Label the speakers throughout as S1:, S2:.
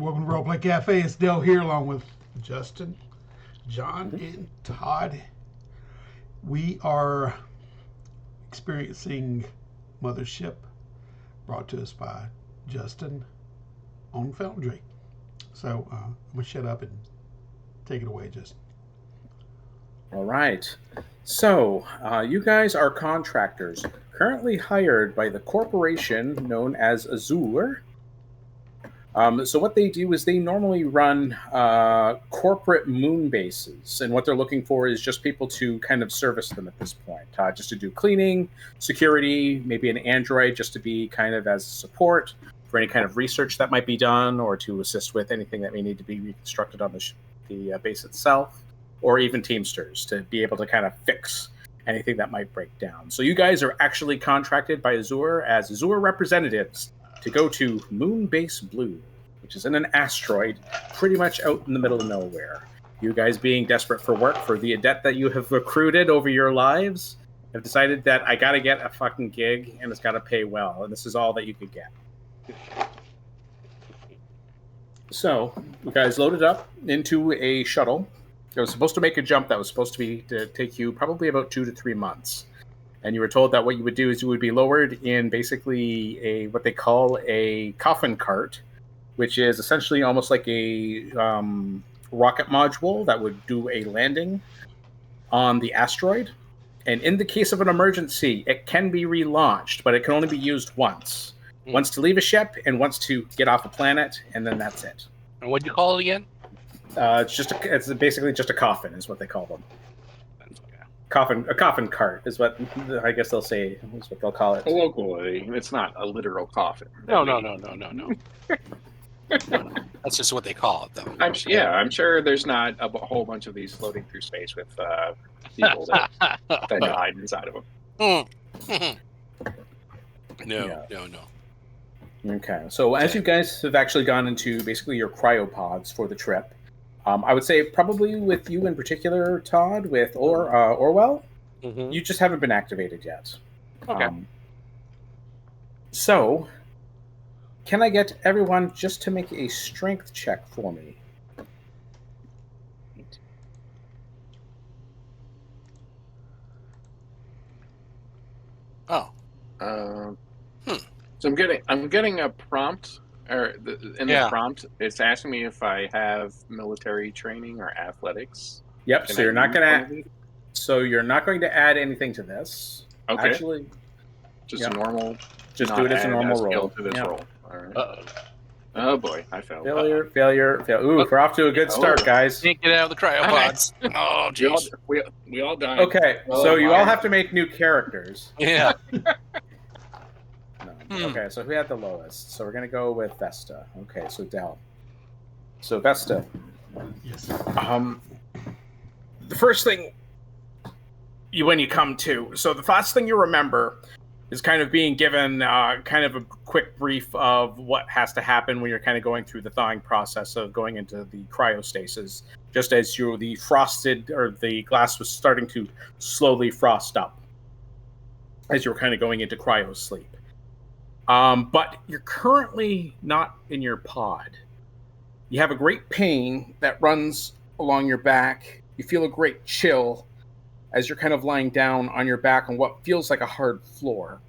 S1: Welcome to Roleplay Cafe. It's Dell here along with Justin, John, and Todd. We are experiencing Mothership, brought to us by Justin on Foundry. So I'm going to shut up and take it away, Justin.
S2: All right. So you guys are contractors currently hired by the corporation known as Azure. So what they do is they normally run corporate moon bases, and what they're looking for is just people to kind of service them at this point, just to do cleaning, security, maybe an android just to be kind of as support for any kind of research that might be done, or to assist with anything that may need to be reconstructed on the base itself, or even Teamsters to be able to kind of fix anything that might break down. So you guys are actually contracted by Azure as Azure representatives to go to Moonbase Blue, which is in an asteroid pretty much out in the middle of nowhere. You guys, being desperate for work for the debt that you have accrued over your lives, have decided that I gotta get a fucking gig and it's gotta pay well, and this is all that you could get. So you guys loaded up into a shuttle. It was supposed to make a jump that was supposed to take you probably about 2 to 3 months. And you were told that what you would do is you would be lowered in basically what they call a coffin cart, which is essentially almost like a rocket module that would do a landing on the asteroid. And in the case of an emergency, it can be relaunched, but it can only be used once. Once to leave a ship and once to get off a planet, and then that's it.
S3: And what'd you call it again?
S2: It's basically just a coffin, is what they call them. A coffin cart is what I guess they'll say, is what they'll call it.
S4: Locally, it's not a literal coffin.
S3: No. That's just what they call it, though.
S4: I'm sure there's not a whole bunch of these floating through space with people that died inside of them.
S3: No.
S2: Okay, so as you guys have actually gone into basically your cryopods for the trip, I would say probably with you in particular, Todd, with Orwell, you just haven't been activated yet.
S3: Okay.
S2: So, can I get everyone just to make a strength check for me?
S3: Oh.
S4: So I'm getting a prompt. The prompt, it's asking me if I have military training or athletics.
S2: Yep. So you're not going to add anything to this.
S4: Okay.
S2: Actually,
S4: just a normal.
S2: Just do it as a normal roll.
S4: To this roll. All right. Oh boy, I failed.
S2: Failure. Ooh, we're off to a good start, guys.
S3: Can't get out of the cryopods. Oh, jeez.
S4: We all died.
S2: Okay, so you all have to make new characters.
S3: Yeah.
S2: Okay, so who had the lowest? So we're going to go with Vesta. Okay, so Dell. So Vesta.
S1: Yes.
S2: The first thing when you come to, so the first thing you remember is kind of being given kind of a quick brief of what has to happen when you're kind of going through the thawing process of going into the cryostasis, just as the frosted, or the glass was starting to slowly frost up as you were kind of going into cryo sleep. But you're currently not in your pod. You have a great pain that runs along your back. You feel a great chill as you're kind of lying down on your back on what feels like a hard floor.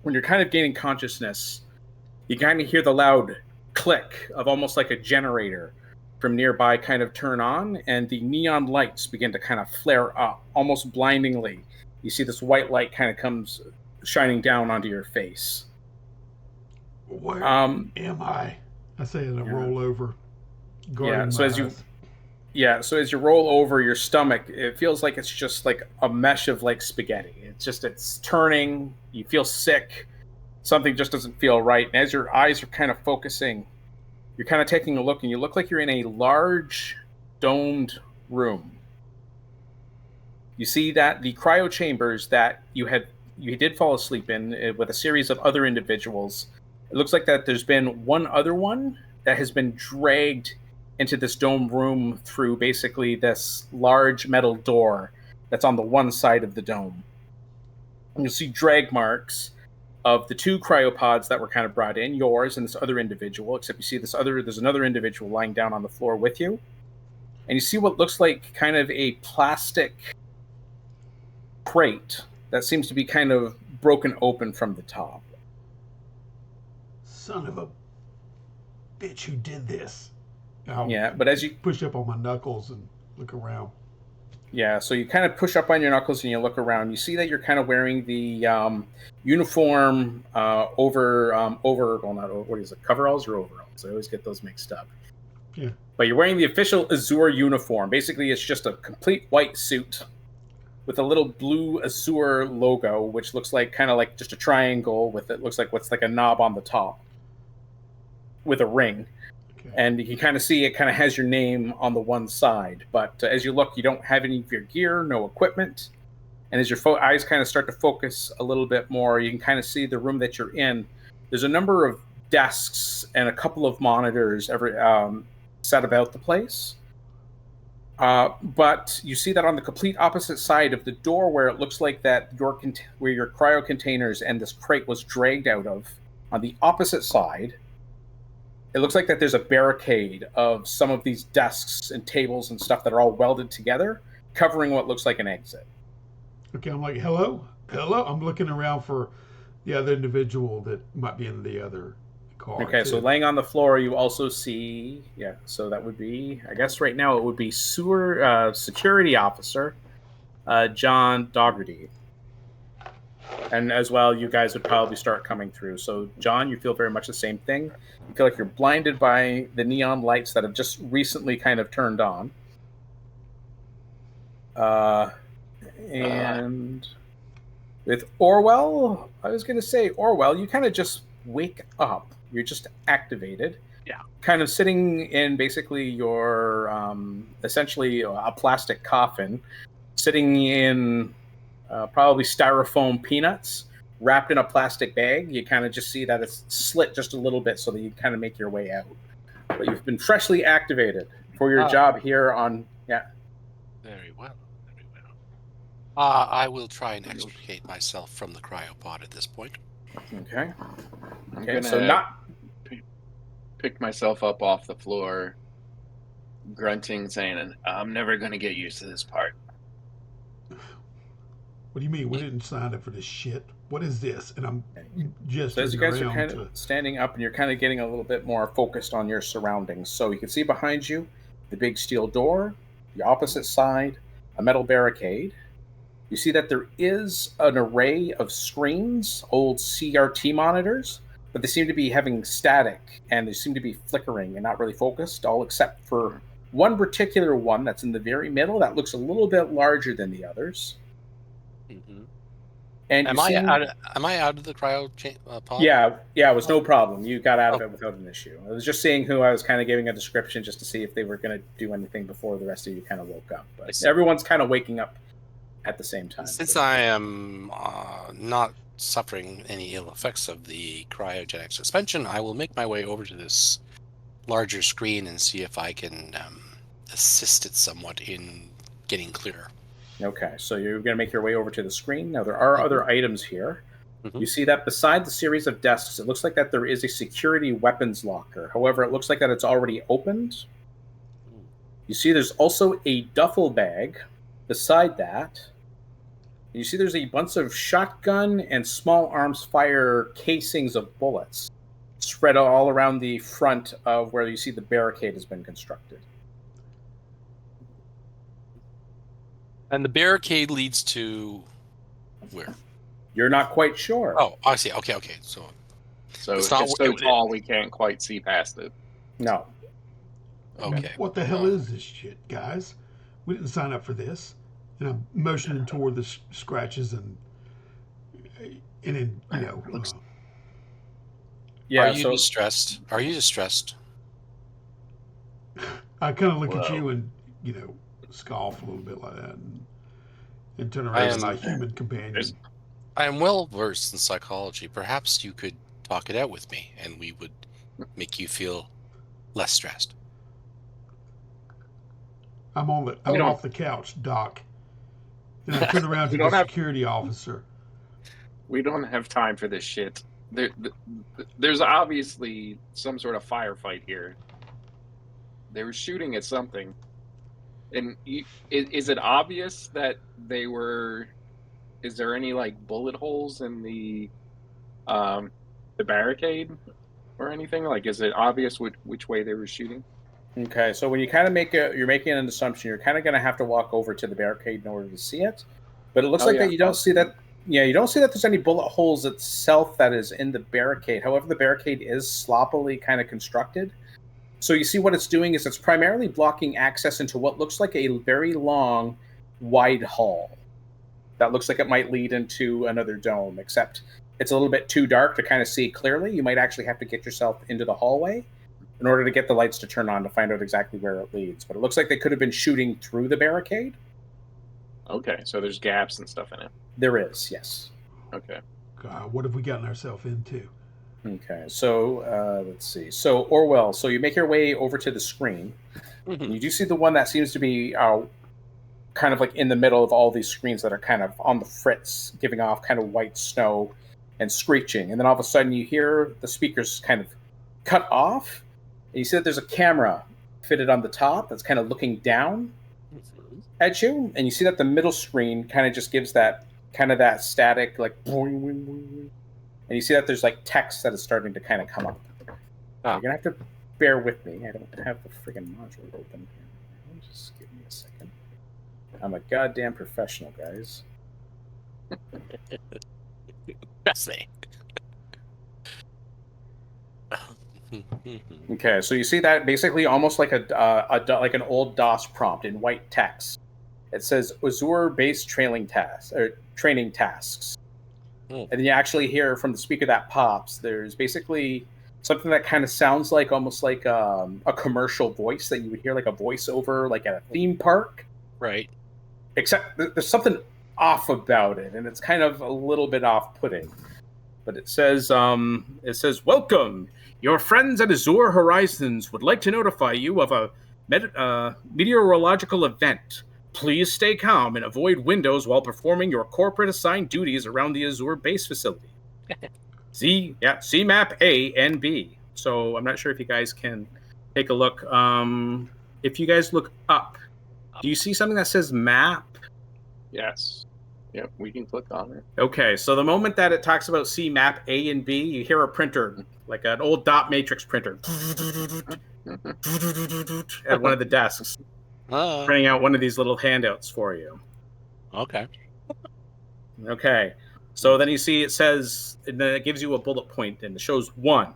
S2: When you're kind of gaining consciousness, you kind of hear the loud click of almost like a generator from nearby kind of turn on, and the neon lights begin to kind of flare up, almost blindingly. You see this white light kind of comes shining down onto your face.
S1: Where am I? I say as I roll over. So as you roll over your stomach, it feels like it's just like a mesh of like spaghetti. It's turning. You feel sick. Something just doesn't feel right. And as your eyes are kind of focusing, you're kind of taking a look, and you look like you're in a large domed room. You see that the cryo chambers that you did fall asleep in with a series of other individuals. It looks like that there's been one other one that has been dragged into this dome room through basically this large metal door that's on the one side of the dome. And you'll see drag marks
S2: of the 2 cryopods that were kind of brought in, yours and this other individual, except you see there's another individual lying down on the floor with you. And you see what looks like kind of a plastic crate that seems to be kind of broken open from the top.
S1: Son of a bitch, who did this?
S2: But as you
S1: push up on my knuckles and look around.
S2: Yeah, so you kind of push up on your knuckles and you look around. You see that you're kind of wearing the uniform what is it, coveralls or overalls? I always get those mixed up.
S1: Yeah.
S2: But you're wearing the official Azure uniform. Basically, it's just a complete white suit with a little blue Azure logo, which looks like kind of like just a triangle with it looks like what's like a knob on the top with a ring. Okay. And you can kind of see it kind of has your name on the one side. But as you look, you don't have any of your gear, no equipment. And as your eyes kind of start to focus a little bit more, you can kind of see the room that you're in. There's a number of desks and a couple of monitors set about the place. But you see that on the complete opposite side of the door where it looks like that where your cryo containers and this crate was dragged out of, on the opposite side, it looks like that there's a barricade of some of these desks and tables and stuff that are all welded together, covering what looks like an exit.
S1: Okay, I'm like, hello? I'm looking around for the other individual that might be in the other car.
S2: Okay, so laying on the floor, you also see, so that would be, I guess right now it would be security officer John Dougherty. And as well, you guys would probably start coming through. So, John, you feel very much the same thing. You feel like you're blinded by the neon lights that have just recently kind of turned on. And with Orwell, I was going to say, Orwell, you kind of just wake up. You're just activated.
S3: Yeah.
S2: Kind of sitting in basically your, essentially a plastic coffin, sitting in probably styrofoam peanuts wrapped in a plastic bag. You kind of just see that it's slit just a little bit so that you kind of make your way out. But you've been freshly activated for your job here on,
S3: Very well. I will try and extricate myself from the cryopod at this point.
S2: Okay.
S4: I'm gonna pick myself up off the floor, grunting, saying, I'm never going to get used to this part.
S1: What do you mean? We didn't sign up for this shit. What is this? And I'm just
S2: so as you guys are kind of standing up and you're kind of getting a little bit more focused on your surroundings. So you can see behind you the big steel door, the opposite side, a metal barricade. You see that there is an array of screens, old CRT monitors, but they seem to be having static and they seem to be flickering and not really focused, all except for one particular one that's in the very middle that looks a little bit larger than the others.
S3: Mm-hmm.
S2: And
S3: am I out of the cryo pod?
S2: Yeah, it was no problem. You got out of it without an issue. I was just seeing who I was kind of giving a description just to see if they were going to do anything before the rest of you kind of woke up. But everyone's kind of waking up at the same time.
S3: Since I am not suffering any ill effects of the cryogenic suspension, I will make my way over to this larger screen and see if I can assist it somewhat in getting clearer.
S2: Okay, so you're going to make your way over to the screen. Now, there are other items here. Mm-hmm. You see that beside the series of desks, it looks like that there is a security weapons locker. However, it looks like that it's already opened. You see there's also a duffel bag beside that. You see there's a bunch of shotgun and small arms fire casings of bullets spread all around the front of where you see the barricade has been constructed.
S3: And the barricade leads to where?
S2: You're not quite sure.
S3: Oh, I see. Okay. So
S4: it's not so tall we can't quite see past it.
S2: No.
S3: Okay.
S1: What the hell is this shit, guys? We didn't sign up for this. And I'm motioning toward the scratches and then,
S3: Are you distressed? I
S1: kind of look at you and, scoff a little bit like that and turn around to my human companion.
S3: I am well versed in psychology. Perhaps you could talk it out with me and we would make you feel less stressed.
S1: I'm off the couch, Doc. And I turn around to the security officer.
S4: We don't have time for this shit. There's obviously some sort of firefight here. They were shooting at something. And is it obvious that they were? Is there any like bullet holes in the barricade or anything? Like, is it obvious which way they were shooting?
S2: Okay, so when you kind of you're making an assumption, you're kind of going to have to walk over to the barricade in order to see it. But it looks that you don't see that. Yeah, you don't see that there's any bullet holes itself that is in the barricade. However, the barricade is sloppily kind of constructed. So you see what it's doing is it's primarily blocking access into what looks like a very long, wide hall. That looks like it might lead into another dome, except it's a little bit too dark to kind of see clearly. You might actually have to get yourself into the hallway in order to get the lights to turn on to find out exactly where it leads. But it looks like they could have been shooting through the barricade.
S4: Okay, so there's gaps and stuff in it.
S2: There is, yes.
S4: Okay.
S1: God, what have we gotten ourselves into?
S2: Okay, so let's see. So Orwell, so you make your way over to the screen. And you do see the one that seems to be kind of like in the middle of all these screens that are kind of on the fritz, giving off kind of white snow and screeching. And then all of a sudden you hear the speakers kind of cut off. And you see that there's a camera fitted on the top that's kind of looking down at you. And you see that the middle screen kind of just gives that kind of that static, like, boing, boing, boing. And you see that there's like text that is starting to kind of come up. You're going to have to bear with me. I don't have the friggin' module open here. Just give me a second. I'm a goddamn professional, guys.
S3: Trust me.
S2: Okay, so you see that basically almost like like an old DOS prompt in white text. It says Azure-based training tasks. And then you actually hear from the speaker that pops, there's basically something that kind of sounds like almost like a commercial voice that you would hear like a voiceover like at a theme park.
S3: Right.
S2: Except there's something off about it, and it's kind of a little bit off-putting. But it says, "Welcome. Your friends at Azure Horizons would like to notify you of a meteorological event. Please stay calm and avoid windows while performing your corporate assigned duties around the Azure base facility." C map A and B. So I'm not sure if you guys can take a look. If you guys look up, do you see something that says map?
S4: Yes. Yep, we can click on it.
S2: Okay, so the moment that it talks about C map A and B, you hear a printer, like an old dot matrix printer, at one of the desks, printing out one of these little handouts for you.
S3: Okay.
S2: Okay, so then you see it says, and then it gives you a bullet point, and it shows 1.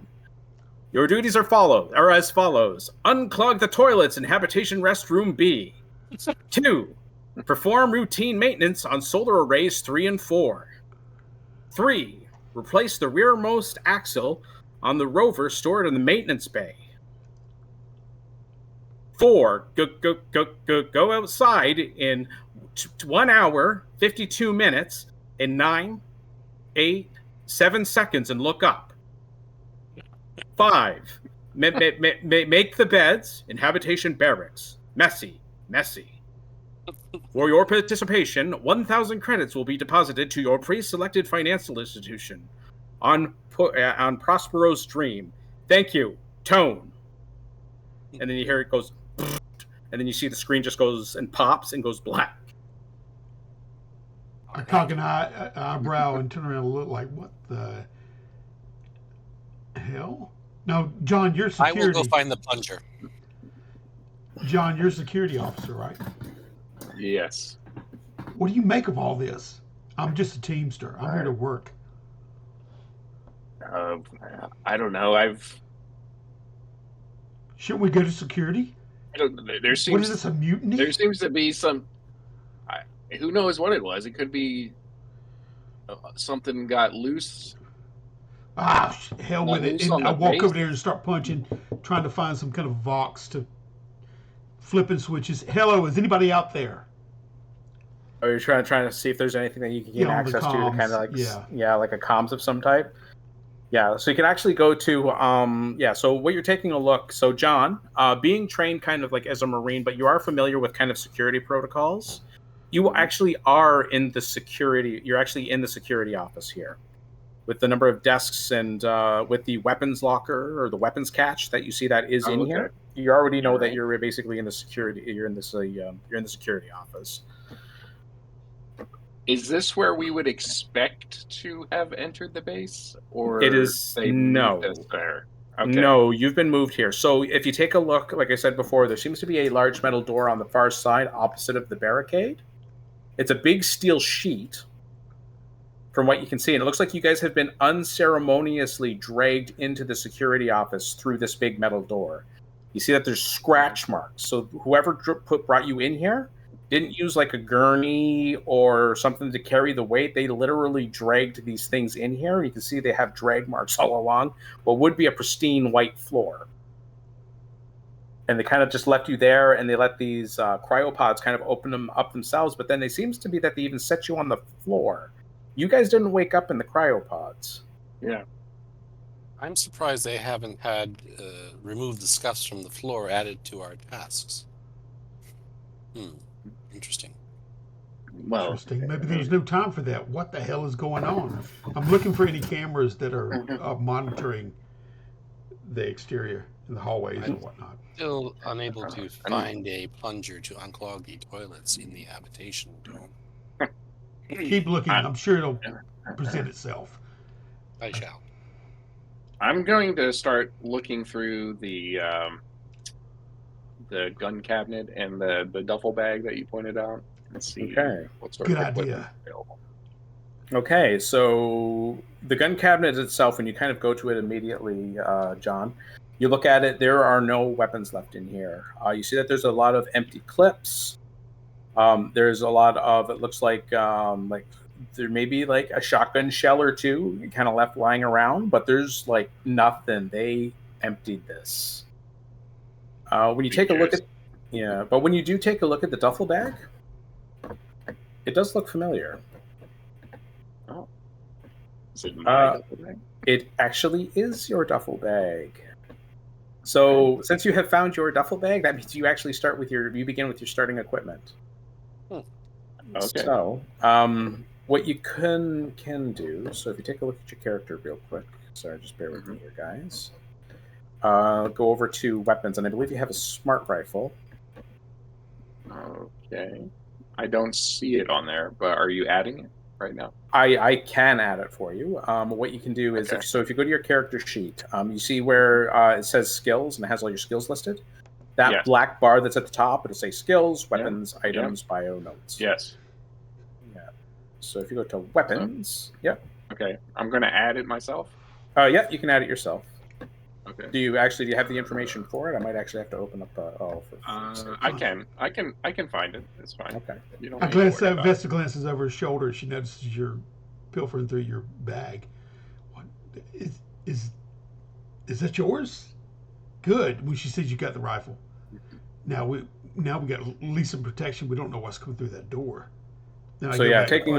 S2: Your duties are as follows: unclog the toilets in habitation restroom B. 2. Perform routine maintenance on solar arrays 3 and 4. 3. Replace the rearmost axle on the rover stored in the maintenance bay. 4. Go outside in 1 hour, 52 minutes, and 9, 8, 7 seconds and look up. 5. Make the beds in habitation barracks. Messy. For your participation, 1,000 credits will be deposited to your pre-selected financial institution on Prospero's Dream. Thank you, Tone. And then you hear it goes, and then you see the screen just goes and pops and goes black.
S1: I cock an eyebrow and turn around and look like, what the hell? No, John, you're security.
S3: I will go find the plunger.
S1: John, you're a security officer, right?
S4: Yes.
S1: What do you make of all this? I'm just a teamster. I'm here to work.
S4: I don't know.
S1: Shouldn't we go to security?
S4: There seems.
S1: What is this, a mutiny?
S4: There seems to be some. Who knows what it was? It could be something got loose.
S1: Hell with it. And I walk over there and start punching, trying to find some kind of Vox to flipping switches. Hello, is anybody out there?
S2: Are you trying to see if there's anything that you can get access to kind of like like a comms of some type? Yeah, so you can actually go to so what you're taking a look. So John, being trained kind of like as a Marine, but you are familiar with kind of security protocols. You actually are in the security. You're actually in the security office here, with the number of desks and with the weapons locker or the weapons catch that you see that is in here. You already know that you're basically in the security. You're in this. You're in the security office.
S4: Is this where we would expect to have entered the base, or
S2: it is no?
S4: There?
S2: Okay. No, you've been moved here. So if you take a look, like I said before, there seems to be a large metal door on the far side opposite of the barricade. It's a big steel sheet from what you can see. And it looks like you guys have been unceremoniously dragged into the security office through this big metal door. You see that there's scratch marks. So whoever brought you in here didn't use like a gurney or something to carry the weight. They literally dragged these things in here. You can see they have drag marks all along what would be a pristine white floor. And they kind of just left you there, and they let these cryopods kind of open them up themselves. But then it seems to be that they even set you on the floor. You guys didn't wake up in the cryopods.
S4: Yeah.
S3: I'm surprised they haven't had removed the scuffs from the floor added to our tasks. Interesting.
S4: Well,
S5: interesting. Maybe there's no time for that. What the hell is going on? I'm looking for any cameras that are monitoring the exterior in the hallways and whatnot.
S3: Still unable to find a plunger to unclog the toilets in the habitation dome.
S5: Keep looking. I'm sure it'll present itself.
S3: I shall.
S4: I'm going to start looking through the gun cabinet and the duffel bag that you pointed out and see what sort of equipment available.
S2: Okay, so the gun cabinet itself, when you kind of go to it immediately, John, you look at it, there are no weapons left in here. You see that there's a lot of empty clips. There's a lot of, it looks like there may be like a shotgun shell or two kind of left lying around, but there's like nothing. They emptied this. When you take a look at, but when you do take a look at the duffel bag, it does look familiar.
S4: Oh, is it my duffel bag?
S2: It actually is your duffel bag. So since you have found your duffel bag, that means you actually you begin with your starting equipment.
S4: Okay.
S2: So, what you can do, so if you take a look at your character real quick, sorry, just bear with me here, guys. Go over to weapons, and I believe you have a smart rifle.
S4: Okay. I don't see it on there, but are you adding it right now?
S2: I can add it for you. What you can do is, if you go to your character sheet, you see where it says skills, and it has all your skills listed. That black bar that's at the top, it'll say skills, weapons, items, bio, notes.
S4: Yes.
S2: Yeah. So if you go to weapons,
S4: Okay. I'm going to add it myself?
S2: Yeah, you can add it yourself.
S4: Okay.
S2: Do you have the information for it? I might actually have to open up.
S4: I can find it. It's fine.
S2: Okay.
S5: Vesta glances over his shoulder. She notices you're pilfering through your bag. What is that yours? Good. When she says you got the rifle. Now we got at least some protection. We don't know what's coming through that door. Then taking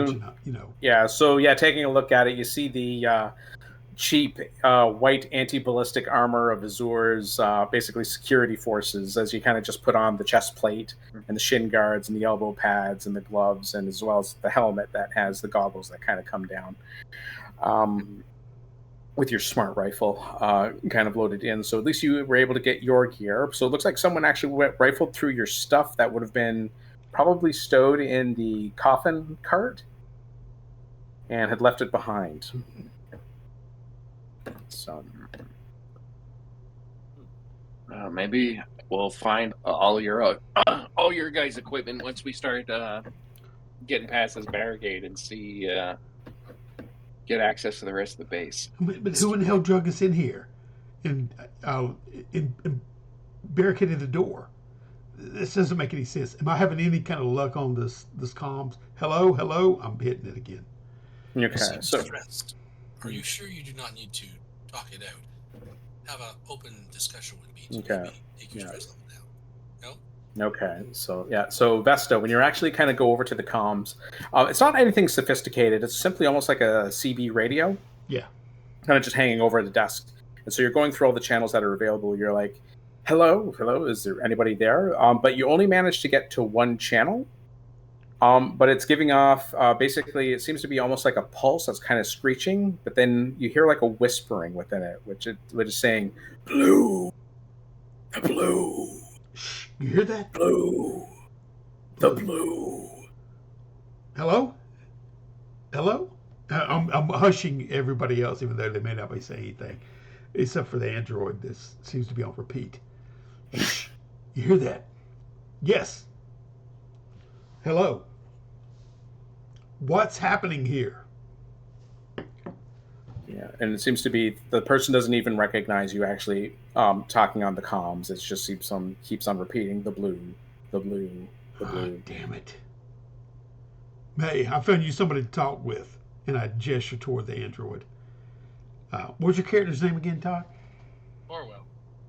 S2: a look at it, you see the cheap white anti-ballistic armor of Azur's basically security forces, as you kind of just put on the chest plate and the shin guards and the elbow pads and the gloves, and as well as the helmet that has the goggles that kind of come down with your smart rifle kind of loaded in. So at least you were able to get your gear. So it looks like someone actually rifled through your stuff that would have been probably stowed in the coffin cart and had left it behind. So
S4: maybe we'll find all your guys' equipment once we start getting past this barricade and see get access to the rest of the base.
S5: But who in the hell drug us in here and barricaded the door? This doesn't make any sense. Am I having any kind of luck on this comms? Hello, I'm hitting it again.
S2: Okay, so
S6: are you sure you do not need to talk it out? Have an open discussion with me to maybe take your stress level down. No?
S2: Okay, so Vesta, when you're actually kind of go over to the comms, it's not anything sophisticated. It's simply almost like a CB radio.
S5: Yeah.
S2: Kind of just hanging over the desk. And so you're going through all the channels that are available. You're like, hello, is there anybody there? But you only manage to get to one channel. But it's giving off, basically, it seems to be almost like a pulse that's kind of screeching, but then you hear like a whispering within it, which is saying, "Blue, the blue."
S5: Shh, you hear that?
S2: Blue, the blue.
S5: Hello? Hello? I'm hushing everybody else, even though they may not be saying anything, except for the android. This seems to be on repeat. Shh, you hear that? Yes. Hello. What's happening here?
S2: Yeah, and it seems to be the person doesn't even recognize you actually talking on the comms. It just keeps on repeating the blue, the blue, the blue.
S5: Oh, damn it. Hey, I found you somebody to talk with, and I gesture toward the android. What's your character's name again, Todd?
S6: Orwell.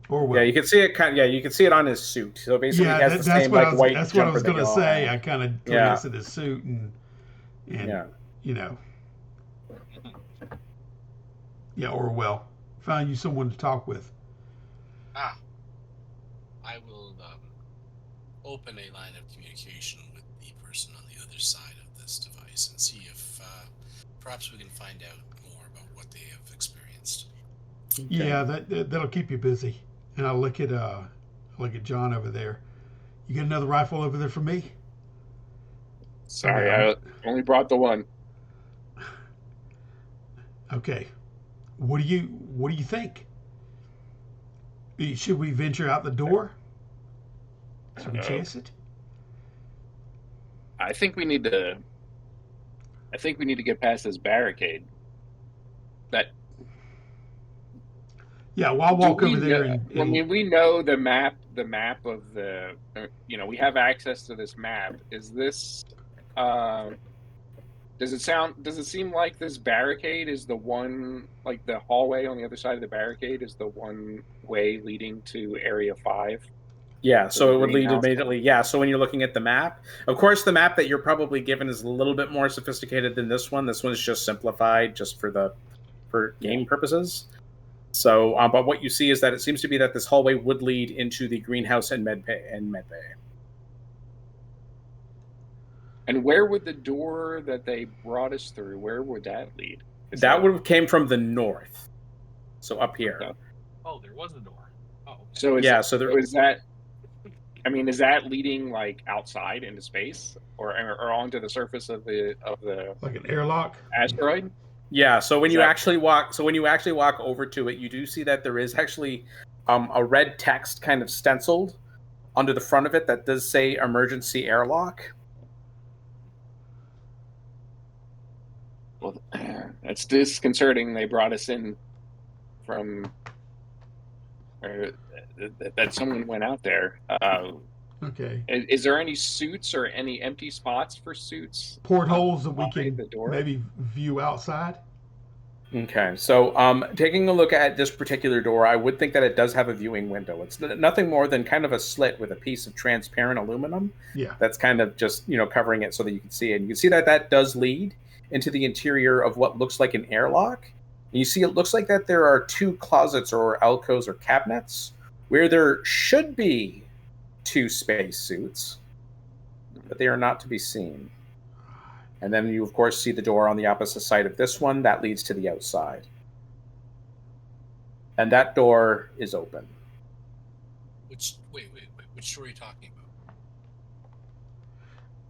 S5: Orwell.
S2: Yeah, you can see it you can see it on his suit. So basically, he has the same white.
S5: That's what I was going to say. I kind of glanced at his suit and you know. Yeah, Orwell. Found you someone to talk with.
S6: I will open a line of communication with the person on the other side of this device and see if perhaps we can find out more about what they have experienced.
S5: Okay. Yeah, that'll keep you busy. And I'll look at John over there. You got another rifle over there for me?
S4: Sorry, I only brought the one.
S5: Okay. What do you think? Should we venture out the door? Should we chase it?
S4: I think we need to get past this barricade.
S5: Yeah, well, I'll walk over there
S4: I mean, we know the map of the, we have access to this map. Is this, does it seem like this barricade is the one, like the hallway on the other side of the barricade is the one way leading to Area 5?
S2: Yeah, so it would lead immediately. Yeah, so when you're looking at the map, of course, the map that you're probably given is a little bit more sophisticated than this one. This one's just simplified just for game purposes. So, but what you see is that it seems to be that this hallway would lead into the greenhouse and med bay.
S4: And where would the door that they brought us through, where would that lead?
S2: That would have came from the north. So up here.
S6: Okay. Oh, there was a door. Oh. Okay.
S4: So is that, I mean, is that leading like outside into space or onto the surface of the
S5: like an airlock
S4: asteroid?
S2: Yeah, so when you actually walk over to it, you do see that there is actually a red text kind of stenciled under the front of it that does say emergency airlock.
S4: Well, that's disconcerting. They brought us in from that someone went out there.
S5: Okay.
S4: Is there any suits or any empty spots for suits?
S5: Portholes that we can maybe view outside?
S2: Okay, so taking a look at this particular door, I would think that it does have a viewing window. It's nothing more than kind of a slit with a piece of transparent aluminum.
S5: Yeah.
S2: That's kind of just, covering it so that you can see it. And you can see that does lead into the interior of what looks like an airlock. And you see it looks like that there are two closets or alcoves or cabinets where there should be 2 space suits, but they are not to be seen. And then you, of course, see the door on the opposite side of this one that leads to the outside. And that door is open.
S6: Which door are you talking about?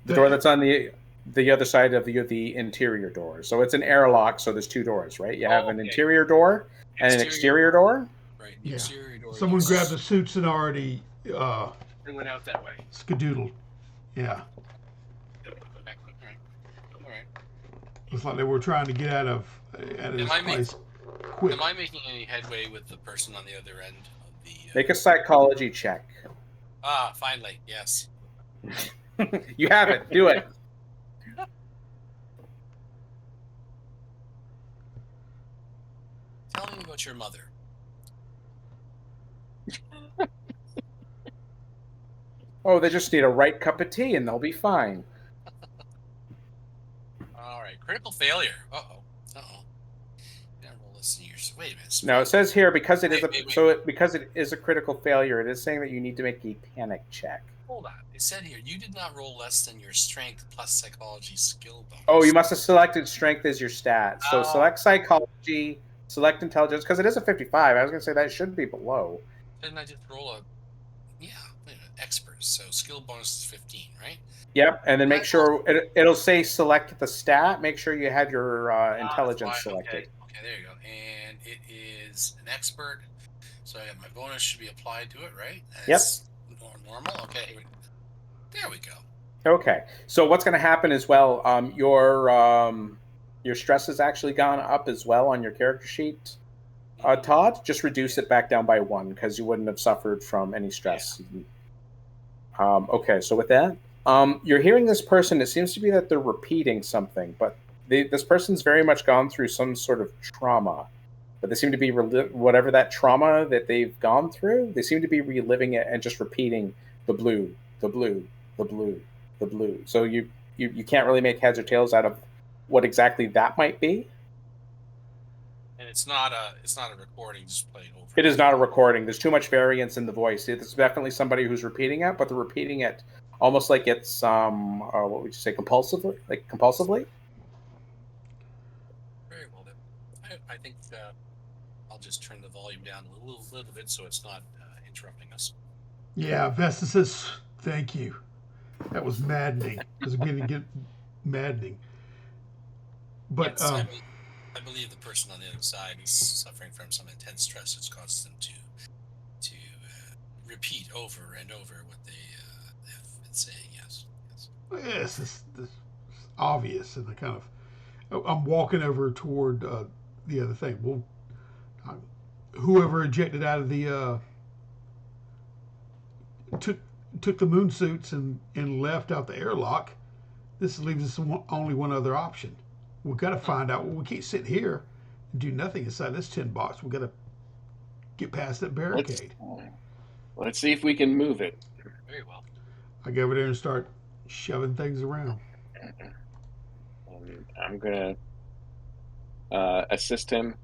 S2: The door that's on the other side of the interior door. So it's an airlock, so there's 2 doors, right? You have an interior door and an exterior door.
S6: Right, the exterior door.
S5: Someone grabbed the suits and already
S6: and went out that way.
S5: Skadoodled. Yeah.
S6: All right.
S5: Looks like they were trying to get out of this place quick.
S6: Am I making any headway with the person on the other end of the...
S2: Make a psychology check.
S6: Finally, yes.
S2: You have it. Do it.
S6: Tell me about your mother.
S2: Oh, they just need a right cup of tea and they'll be fine.
S6: All right, critical failure. Uh-oh. Now roll this in your Wait a minute.
S2: No, it says here because it is because it is a critical failure. It is saying that you need to make a panic check.
S6: Hold on. It said here you did not roll less than your strength plus psychology skill bonus.
S2: Oh, you must have selected strength as your stat. So select psychology, select intelligence, because it is a 55. I was going to say that should be below.
S6: Didn't I just roll expert? So skill bonus is 15, right?
S2: Yep, and then make sure it'll say select the stat. Make sure you have your intelligence selected.
S6: Okay, there you go. And it is an expert. So my bonus should be applied to it, right? That's normal. Okay, there we go.
S2: Okay, so what's going to happen as well? Your stress has actually gone up as well on your character sheet. Todd, just reduce it back down by 1 because you wouldn't have suffered from any stress. Yeah. Okay, so with that, you're hearing this person. It seems to be that they're repeating something, but this person's very much gone through some sort of trauma. But they seem to be whatever that trauma that they've gone through. They seem to be reliving it and just repeating the blue, the blue, the blue, the blue. So you can't really make heads or tails out of what exactly that might be.
S6: And it's not a recording, just playing over.
S2: It is not a recording. There's too much variance in the voice. It's definitely somebody who's repeating it, but they're repeating it almost like it's what would you say, compulsively? Like compulsively?
S6: Very well then. I think I'll just turn the volume down a little bit so it's not interrupting us.
S5: Yeah, Vesta says thank you. That was maddening. It was going to get maddening. But
S6: yes, I believe the person on the other side is suffering from some intense stress that's caused them to repeat over and over what they have been saying. Yes.
S5: Yes, this obvious, and I'm walking over toward the other thing. Well, whoever ejected out of the took the moon suits and left out the airlock. This leaves us only one other option. We've got to find out. Well, we can't sit here and do nothing inside this tin box. We've got to get past that barricade.
S4: Let's see if we can move it.
S6: Very well.
S5: I go over there and start shoving things around.
S4: I'm gonna assist him.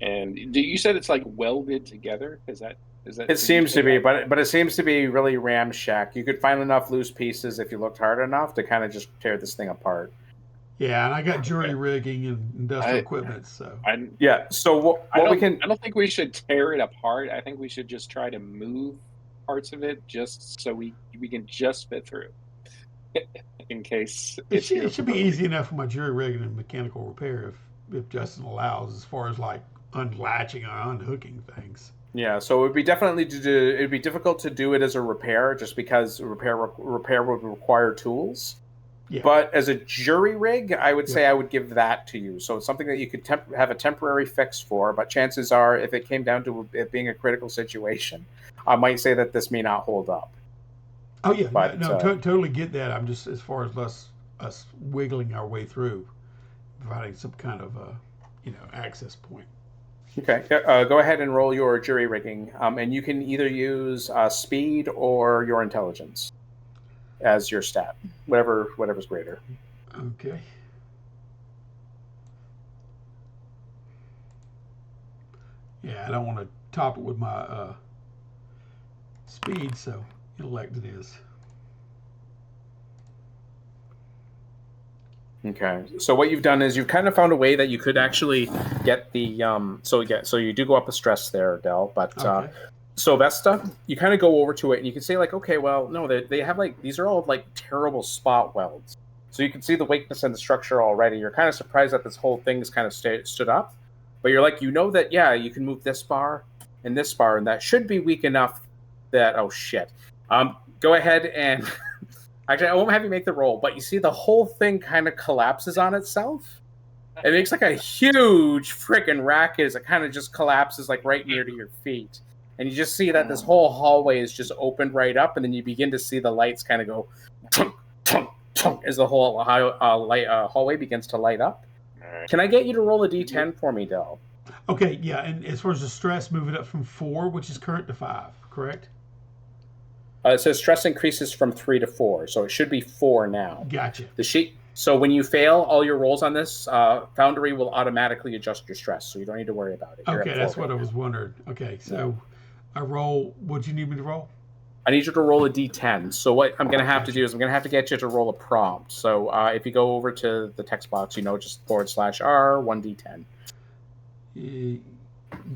S4: And you said it's like welded together? Is that?
S2: It seems to be, but it seems to be really ramshack. You could find enough loose pieces if you looked hard enough to kind of just tear this thing apart.
S5: Yeah, and I got jury rigging and industrial equipment, so.
S2: So I
S4: don't think we should tear it apart. I think we should just try to move parts of it just so we can just fit through. In case
S5: it should be easy enough for my jury rigging and mechanical repair if Justin allows, as far as like unlatching or unhooking things.
S2: Yeah, so it would be it'd be difficult to do it as a repair, just because repair would require tools. Yeah. But as a jury rig, I would say I would give that to you. So it's something that you could have a temporary fix for, but chances are, if it came down to it being a critical situation, I might say that this may not hold up.
S5: Oh yeah, but, totally get that. I'm just, as far as us wiggling our way through, providing some kind of access point.
S2: Okay, go ahead and roll your jury rigging, and you can either use speed or your intelligence as your stat, whatever's greater.
S5: Okay. Yeah, I don't want to top it with my speed, so intellect it is.
S2: Okay, so what you've done is you've kind of found a way that you could actually get the so you do go up a stress there, Del, but okay. So Vesta, you kind of go over to it and you can say like, okay, well, no, they have like, these are all like terrible spot welds. So you can see the weakness in the structure already. You're kind of surprised that this whole thing's kind of stood up, but you're like, that, yeah, you can move this bar, and that should be weak enough that, oh shit. Go ahead and, actually, I won't have you make the roll, but you see the whole thing kind of collapses on itself. It makes like a huge freaking racket as it kind of just collapses like right near to your feet. And you just see that this whole hallway is just opened right up, and then you begin to see the lights kind of go tunk, tunk, tunk, as the whole hallway begins to light up. Right. Can I get you to roll a d10 for me, Del?
S5: Okay, yeah, and as far as the stress, move it up from 4, which is current, to 5, correct? It
S2: says stress increases from 3 to 4, so it should be 4 now.
S5: Gotcha.
S2: The sheet So when you fail all your rolls on this, Foundry will automatically adjust your stress, so you don't need to worry about it.
S5: Okay, that's what I was wondering. Okay, so I roll. What do you need me to roll?
S2: I need you to roll a d10. So what I'm going to have to do is I'm going to have to get you to roll a prompt. So if you go over to the text box, just /R 1d10.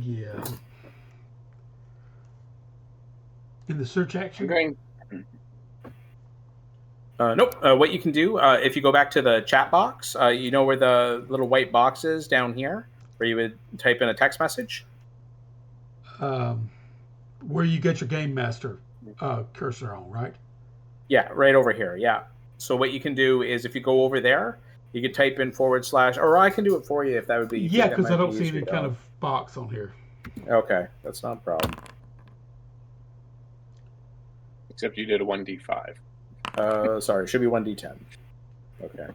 S5: Yeah. In the search action?
S4: I'm going.
S2: Nope. What you can do, if you go back to the chat box, you know where the little white box is down here, where you would type in a text message?
S5: Where you get your Game Master cursor on, right?
S2: Yeah, right over here. Yeah. So what you can do is if you go over there, you can type in / or I can do it for you if that would be.
S5: Yeah, because I don't see any kind of box on here.
S2: Okay, that's not a problem.
S4: Except you did a 1d5.
S2: Sorry, it should be 1d10. Okay.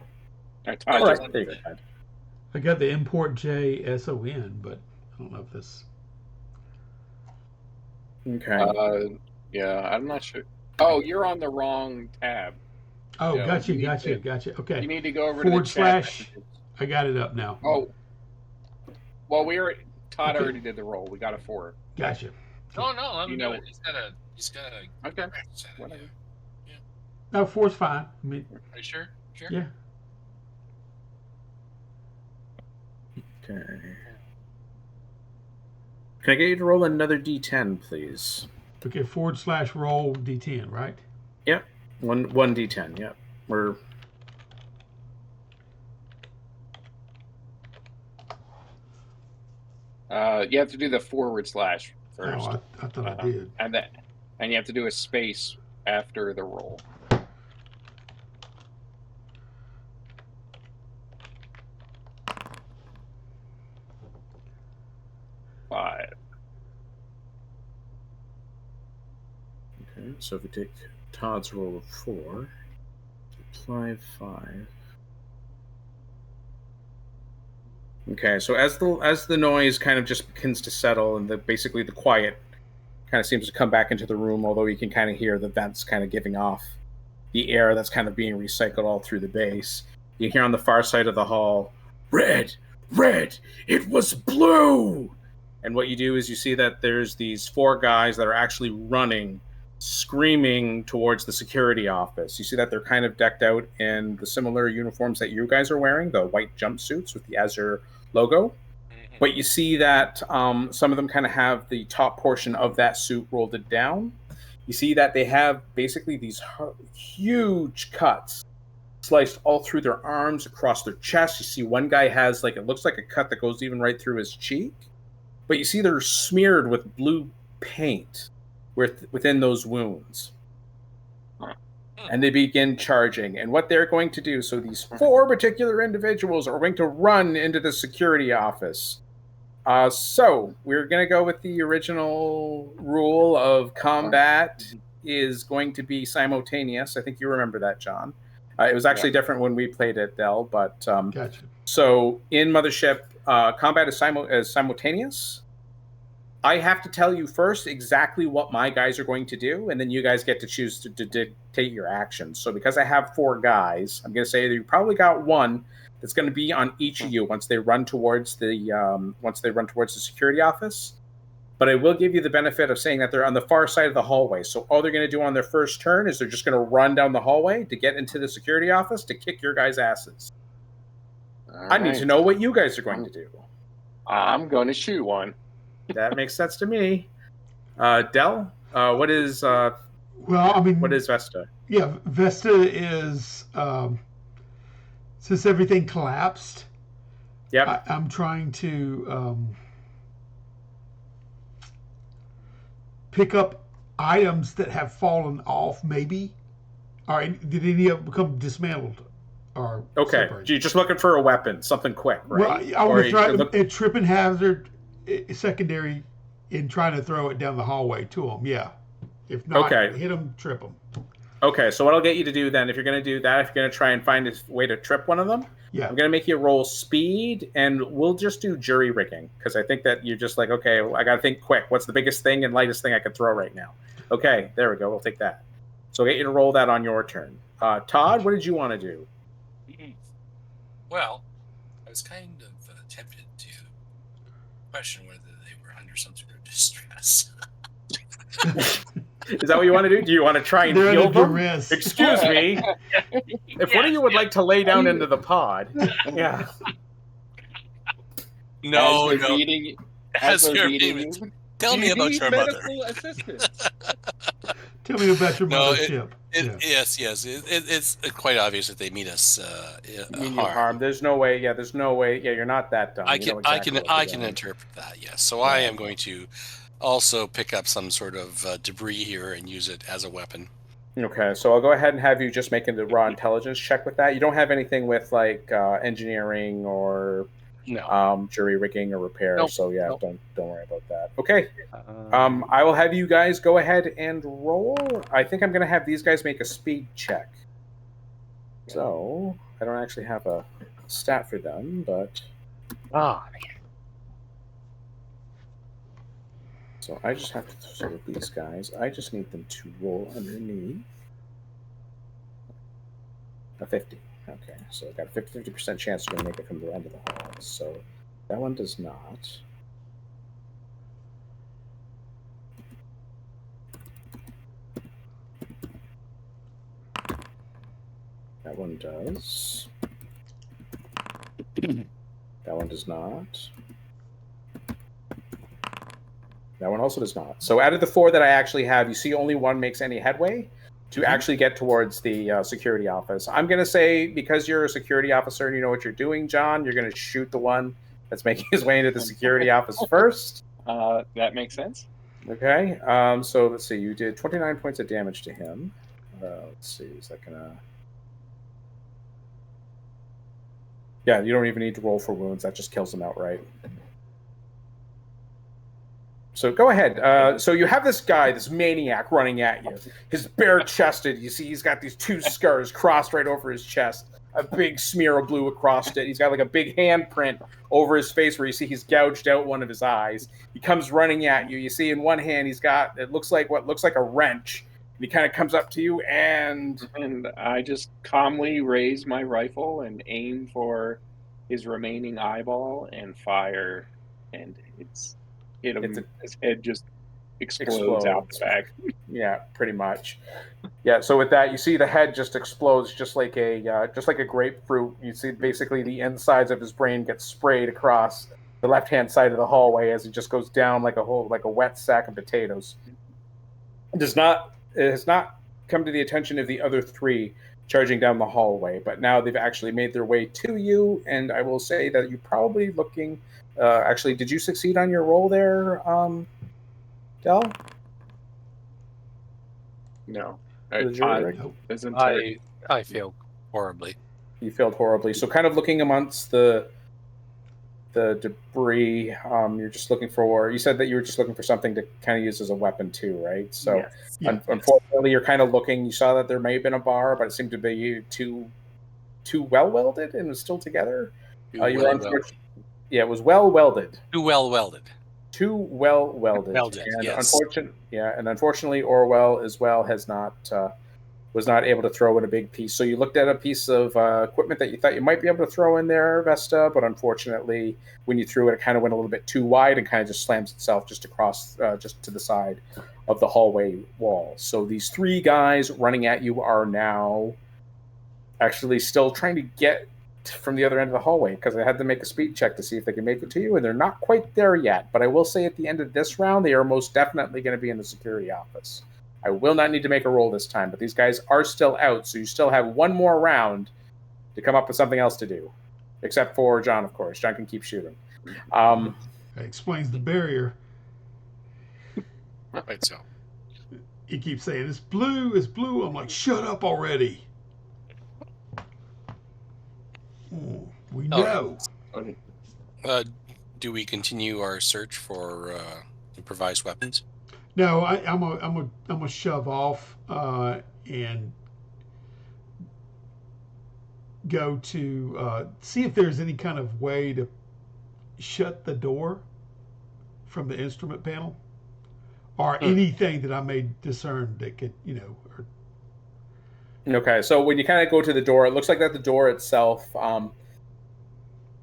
S4: All
S2: right, there you go.
S5: I got the import JSON, but I don't know if this.
S2: Okay.
S4: Yeah, I'm not sure. Oh, you're on the wrong tab.
S5: Oh,
S4: So
S5: gotcha. Okay.
S4: You need to go over to the chat.
S5: I got it up now.
S4: Oh. Well, Todd already did the roll. We got a 4.
S5: Gotcha.
S6: No, let him do it. He's got a.
S4: Okay.
S6: Whatever.
S5: No, 4's fine. I mean,
S6: Are you sure? Sure.
S5: yeah.
S2: Okay. Can I get you to roll another d10, please?
S5: Okay, / roll d10, right?
S2: Yep. One d10. Yep. We're.
S4: You have to do the / first.
S5: Oh, I thought I did.
S4: And you have to do a space after the roll. Five.
S2: Okay, so if we take Todd's roll of 4, apply 5. Okay, so as the noise kind of just begins to settle and basically the quiet kind of seems to come back into the room, although you can kind of hear the vents kind of giving off the air that's kind of being recycled all through the base. You hear on the far side of the hall, red, it was blue! And what you do is you see that there's these 4 guys that are actually running, screaming towards the security office. You see that they're kind of decked out in the similar uniforms that you guys are wearing, the white jumpsuits with the Azure logo. But you see that some of them kind of have the top portion of that suit rolled it down. You see that they have basically these huge cuts sliced all through their arms, across their chest. You see one guy has it looks like a cut that goes even right through his cheek. But you see they're smeared with blue paint within those wounds. And they begin charging. And what they're going to do, so these 4 particular individuals are going to run into the security office. So we're going to go with the original rule of combat is going to be simultaneous. I think you remember that, John. It was actually different when we played it, Dell. But
S5: Gotcha.
S2: So in Mothership, combat is simultaneous. I have to tell you first exactly what my guys are going to do, and then you guys get to choose to dictate your actions. So because I have 4 guys, I'm going to say that you probably got 1 that's going to be on each of you once they run towards the security office. But I will give you the benefit of saying that they're on the far side of the hallway. So all they're going to do on their first turn is they're just going to run down the hallway to get into the security office to kick your guys' asses. I need to know what you guys are going to do.
S4: I'm going to shoot one.
S2: That makes sense to me. Dell, what is what is Vesta?
S5: Yeah, Vesta is since everything collapsed.
S2: Yep.
S5: I'm trying to pick up items that have fallen off. Maybe. All right. Did any of them become dismantled? Or
S2: okay.
S5: separated?
S2: You're just looking for a weapon, something quick, right?
S5: Well, I want to try a tripping hazard. Secondary in trying to throw it down the hallway to them. Yeah. If not, hit them, trip them.
S2: Okay, so what I'll get you to do then, if you're going to do that, if you're going to try and find a way to trip one of them, I'm going to make you roll speed, and we'll just do jury rigging, because I think that you're just like, okay, I got to think quick. What's the biggest thing and lightest thing I can throw right now? Okay, there we go. We'll take that. So I'll get you to roll that on your turn. Todd, what did you want to do?
S6: Well, I was kind of tempted to question whether they were under some sort of distress.
S2: Is that what you want to do? Do you want to try and
S5: They're
S2: heal
S5: under
S2: them?
S5: duress.
S2: Excuse me. If one of you would like to lay down into the pod, yeah.
S6: No,
S4: as they're
S6: no.
S4: beating,
S6: As
S4: they're
S6: you're
S4: beating
S6: being-
S4: you,
S6: Tell
S4: do
S6: me
S4: you
S6: about
S4: need
S6: your mother.
S4: medical assistance?
S5: Tell me about your
S6: No,
S5: mothership. Yeah.
S6: Yes. It's quite obvious that they mean us
S2: Mean you harm. The's no way. Yeah, there's no way. Yeah, you're not that dumb.
S6: I
S2: You
S6: can
S2: know exactly what
S6: I
S2: you're
S6: can
S2: doing.
S6: interpret that. Yes. So I am going to also pick up some sort of debris here and use it as a weapon.
S2: Okay, so I'll go ahead and have you just make a raw intelligence check with that. You don't have anything with like engineering or
S6: No.
S2: jury rigging or repair.
S6: Nope.
S2: So yeah,
S6: Nope.
S2: don't worry about that. Okay. I will have you guys go ahead and roll. I think I'm going to have these guys make a speed check. So I don't actually have a stat for them, but so I just have to sort of these guys. I just need them to roll underneath a 50. Okay, so I got a 50% chance to make it from the end of the hall. So that one does not. That one does. That one does not. That one also does not. So out of the 4 that I actually have, you see only one makes any headway to actually get towards the security office. I'm going to say, because you're a security officer and you know what you're doing, John, you're going to shoot the one that's making his way into the security office first.
S4: That makes sense.
S2: Okay. So let's see. You did 29 points of damage to him. Let's see. Is that going to... Yeah, you don't even need to roll for wounds. That just kills him outright. So go ahead. So you have this guy, this maniac running at you. His bare-chested. You see he's got these 2 scars crossed right over his chest. A big smear of blue across it. He's got like a big handprint over his face where you see he's gouged out one of his eyes. He comes running at you. You see in one hand he's got, it looks like what looks like a wrench. And he kind of comes up to you and
S4: I just calmly raise my rifle and aim for his remaining eyeball and fire, and his head just explodes out the back.
S2: Yeah, pretty much. Yeah, so with that, you see the head just explodes, just like a grapefruit. You see basically the insides of his brain get sprayed across the left-hand side of the hallway as it just goes down like a wet sack of potatoes. It has not come to the attention of the other 3 charging down the hallway, but now they've actually made their way to you, and I will say that you're probably looking... actually, did you succeed on your roll there, Del?
S4: No.
S6: I failed horribly.
S2: You failed horribly. So kind of looking amongst the debris, you're just looking for... You said that you were just looking for something to kind of use as a weapon too, right? So
S5: Yes. Yeah.
S2: Unfortunately, you're kind of looking... You saw that there may have been a bar, but it seemed to be too well welded and was still together. Yeah, it was well welded.
S6: Too well welded.
S2: Too well welded. And
S6: yes.
S2: Unfortunately, Orwell as well was not able to throw in a big piece. So you looked at a piece of equipment that you thought you might be able to throw in there, Vesta, but unfortunately, when you threw it, it kind of went a little bit too wide and kind of just slams itself just across, just to the side of the hallway wall. So these 3 guys running at you are now actually still trying to get from the other end of the hallway, because I had to make a speed check to see if they can make it to you, and they're not quite there yet. But I will say at the end of this round, they are most definitely going to be in the security office. I will not need to make a roll this time, but these guys are still out, so you still have one more round to come up with something else to do. Except for John, of course. John can keep shooting.
S5: That explains the barrier.
S6: Right, so.
S5: He keeps saying, it's blue, it's blue. I'm like, shut up already. Oh, we know.
S6: Do we continue our search for improvised weapons?
S5: No, I'm a shove off and go to see if there's any kind of way to shut the door from the instrument panel, or anything that I may discern that could, Okay,
S2: so when you kind of go to the door, it looks like that the door itself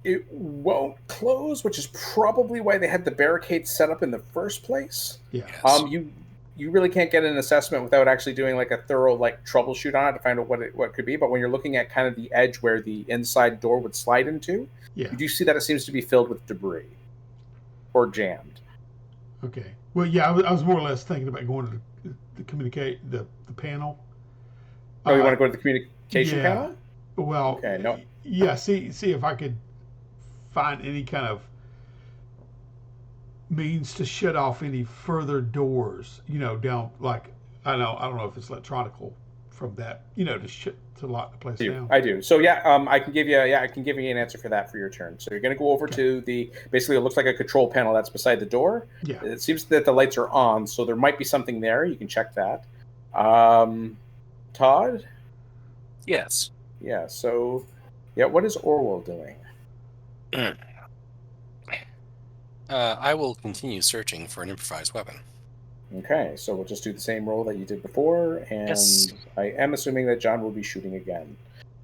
S2: it won't close, which is probably why they had the barricade set up in the first place.
S5: Yeah.
S3: Yes.
S2: You really can't get an assessment without actually doing like a thorough like troubleshoot on it to find out what it could be. But when you're looking at kind of the edge where the inside door would slide into,
S5: Yeah.
S2: you do see that it seems to be filled with debris or jammed.
S5: Okay. Well, yeah, I was more or less thinking about going to the panel.
S2: Oh, you want to go to the communication panel?
S5: Well,
S2: okay, no.
S5: Yeah, see if I could find any kind of means to shut off any further doors, down, like, I don't know if it's electronical from that, to lock the place down.
S2: I do. So I can give you an answer for that for your turn. So you're going to go over to basically it looks like a control panel that's beside the door.
S5: Yeah.
S2: It seems that the lights are on, so there might be something there. You can check that. Todd?
S3: Yes.
S2: Yeah, so what is Orwell doing?
S3: I will continue searching for an improvised weapon.
S2: Okay, so we'll just do the same roll that you did before, and
S3: Yes.
S2: I am assuming that John will be shooting again.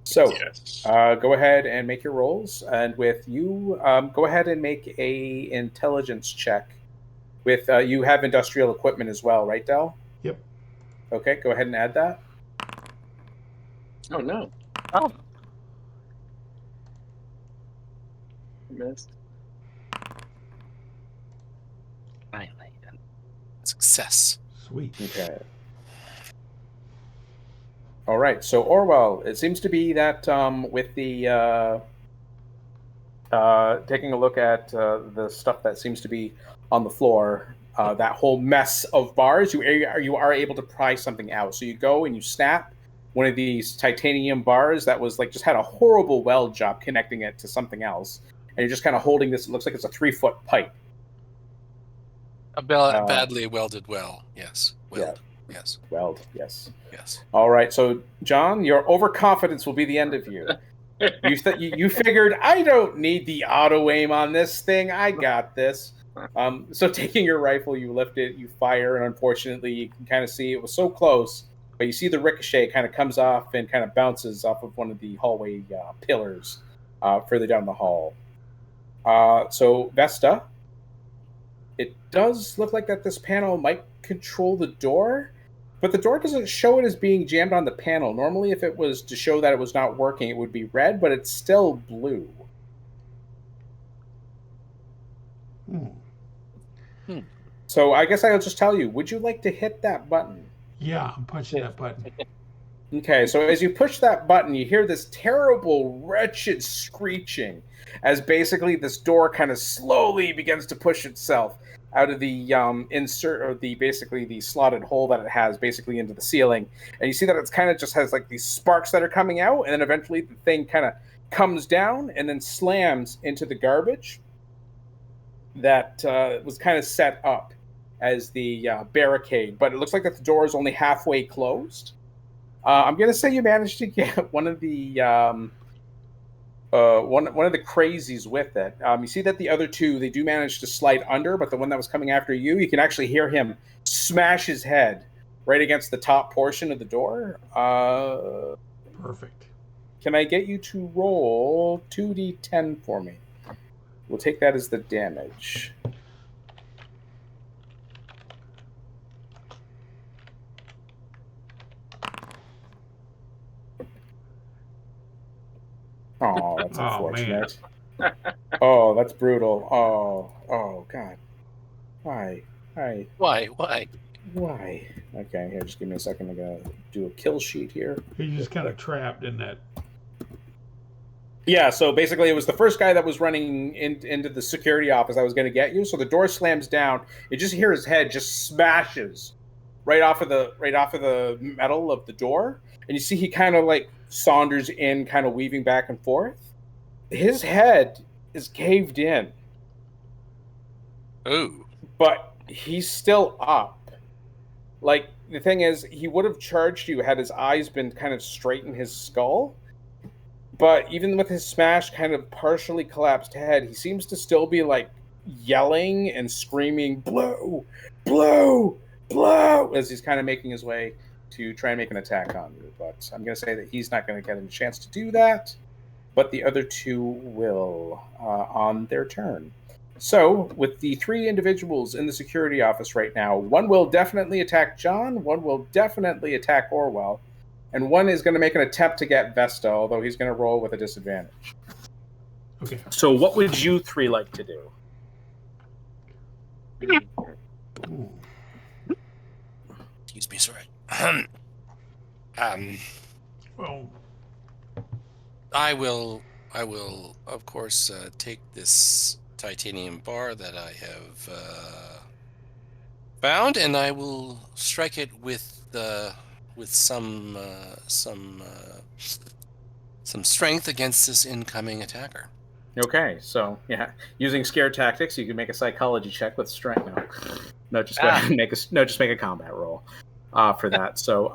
S2: So,
S4: Yes.
S2: go ahead and make your rolls, and with you, go ahead and make a intelligence check. With you have industrial equipment as well, right, Del?
S5: Yep.
S2: Okay, go ahead and add that.
S4: Oh no.
S3: Oh.
S4: Missed.
S3: Finally. Success.
S5: Sweet.
S2: Okay. All right. So Orwell, it seems to be that with the taking a look at the stuff that seems to be on the floor, that whole mess of bars, you are able to pry something out. So you go and you snap one of these titanium bars that was like just had a horrible weld job connecting it to something else, and you're just kind of holding this. It looks like it's a 3-foot pipe.
S3: Badly welded well. Yes. Weld.
S2: Yeah.
S3: Yes.
S2: Weld. Yes.
S3: Yes.
S2: All right. So, John, your overconfidence will be the end of you. You figured, I don't need the auto aim on this thing. I got this. So taking your rifle, you lift it, you fire, and unfortunately, you can kind of see it was so close, but you see the ricochet kind of comes off and kind of bounces off of one of the hallway pillars further down the hall. So, Vesta, it does look like that this panel might control the door, but the door doesn't show it as being jammed on the panel. Normally, if it was to show that it was not working, it would be red, but it's still blue. So I guess I'll just tell you, would you like to hit that button?
S5: Yeah, I'm punching that button.
S2: Okay, so as you push that button, you hear this terrible, wretched screeching as basically this door kind of slowly begins to push itself out of the insert, or the slotted hole that it has basically into the ceiling. And you see that it's kind of just has like these sparks that are coming out, and then eventually the thing kind of comes down and then slams into the garbage that was kind of set up as the barricade. But it looks like that the door is only halfway closed. I'm going to say you managed to get one of the one of the crazies with it. You see that the other two, they do manage to slide under, but the one that was coming after you, you can actually hear him smash his head right against the top portion of the door.
S5: Perfect.
S2: Can I get you to roll 2d10 for me? We'll take that as the damage. Oh, that's unfortunate. Oh, that's brutal. Oh, God. Why?
S3: Why?
S2: Okay, here, just give me a second. I'm going to do a kill sheet here.
S5: He's just kind of trapped in that.
S2: Yeah, so basically it was the first guy that was running into the security office that was going to get you. So the door slams down. You just hear his head just smashes right off of the metal of the door. And you see he kind of like saunders in, kind of weaving back and forth. His head is caved in.
S3: Ooh.
S2: But he's still up. Like, the thing is, he would have charged you had his eyes been kind of straight in his skull. But even with his smashed, kind of partially collapsed head, he seems to still be, like, yelling and screaming, blow, blow, blow, as he's kind of making his way to try and make an attack on you. But I'm going to say that he's not going to get a chance to do that. but the other two will on their turn. So, with the 3 individuals in the security office right now, one will definitely attack John, one will definitely attack Orwell, and one is going to make an attempt to get Vesta, although he's going to roll with a disadvantage.
S5: Okay.
S2: So, what would you 3 like to do?
S3: Excuse me, sorry.
S5: Well,
S3: I will, of course, take this titanium bar that I have found, and I will strike it with some strength against this incoming attacker.
S2: Okay, so yeah, using scare tactics, you can make a psychology check with strength. No, just go ahead and just make a combat roll for that. So,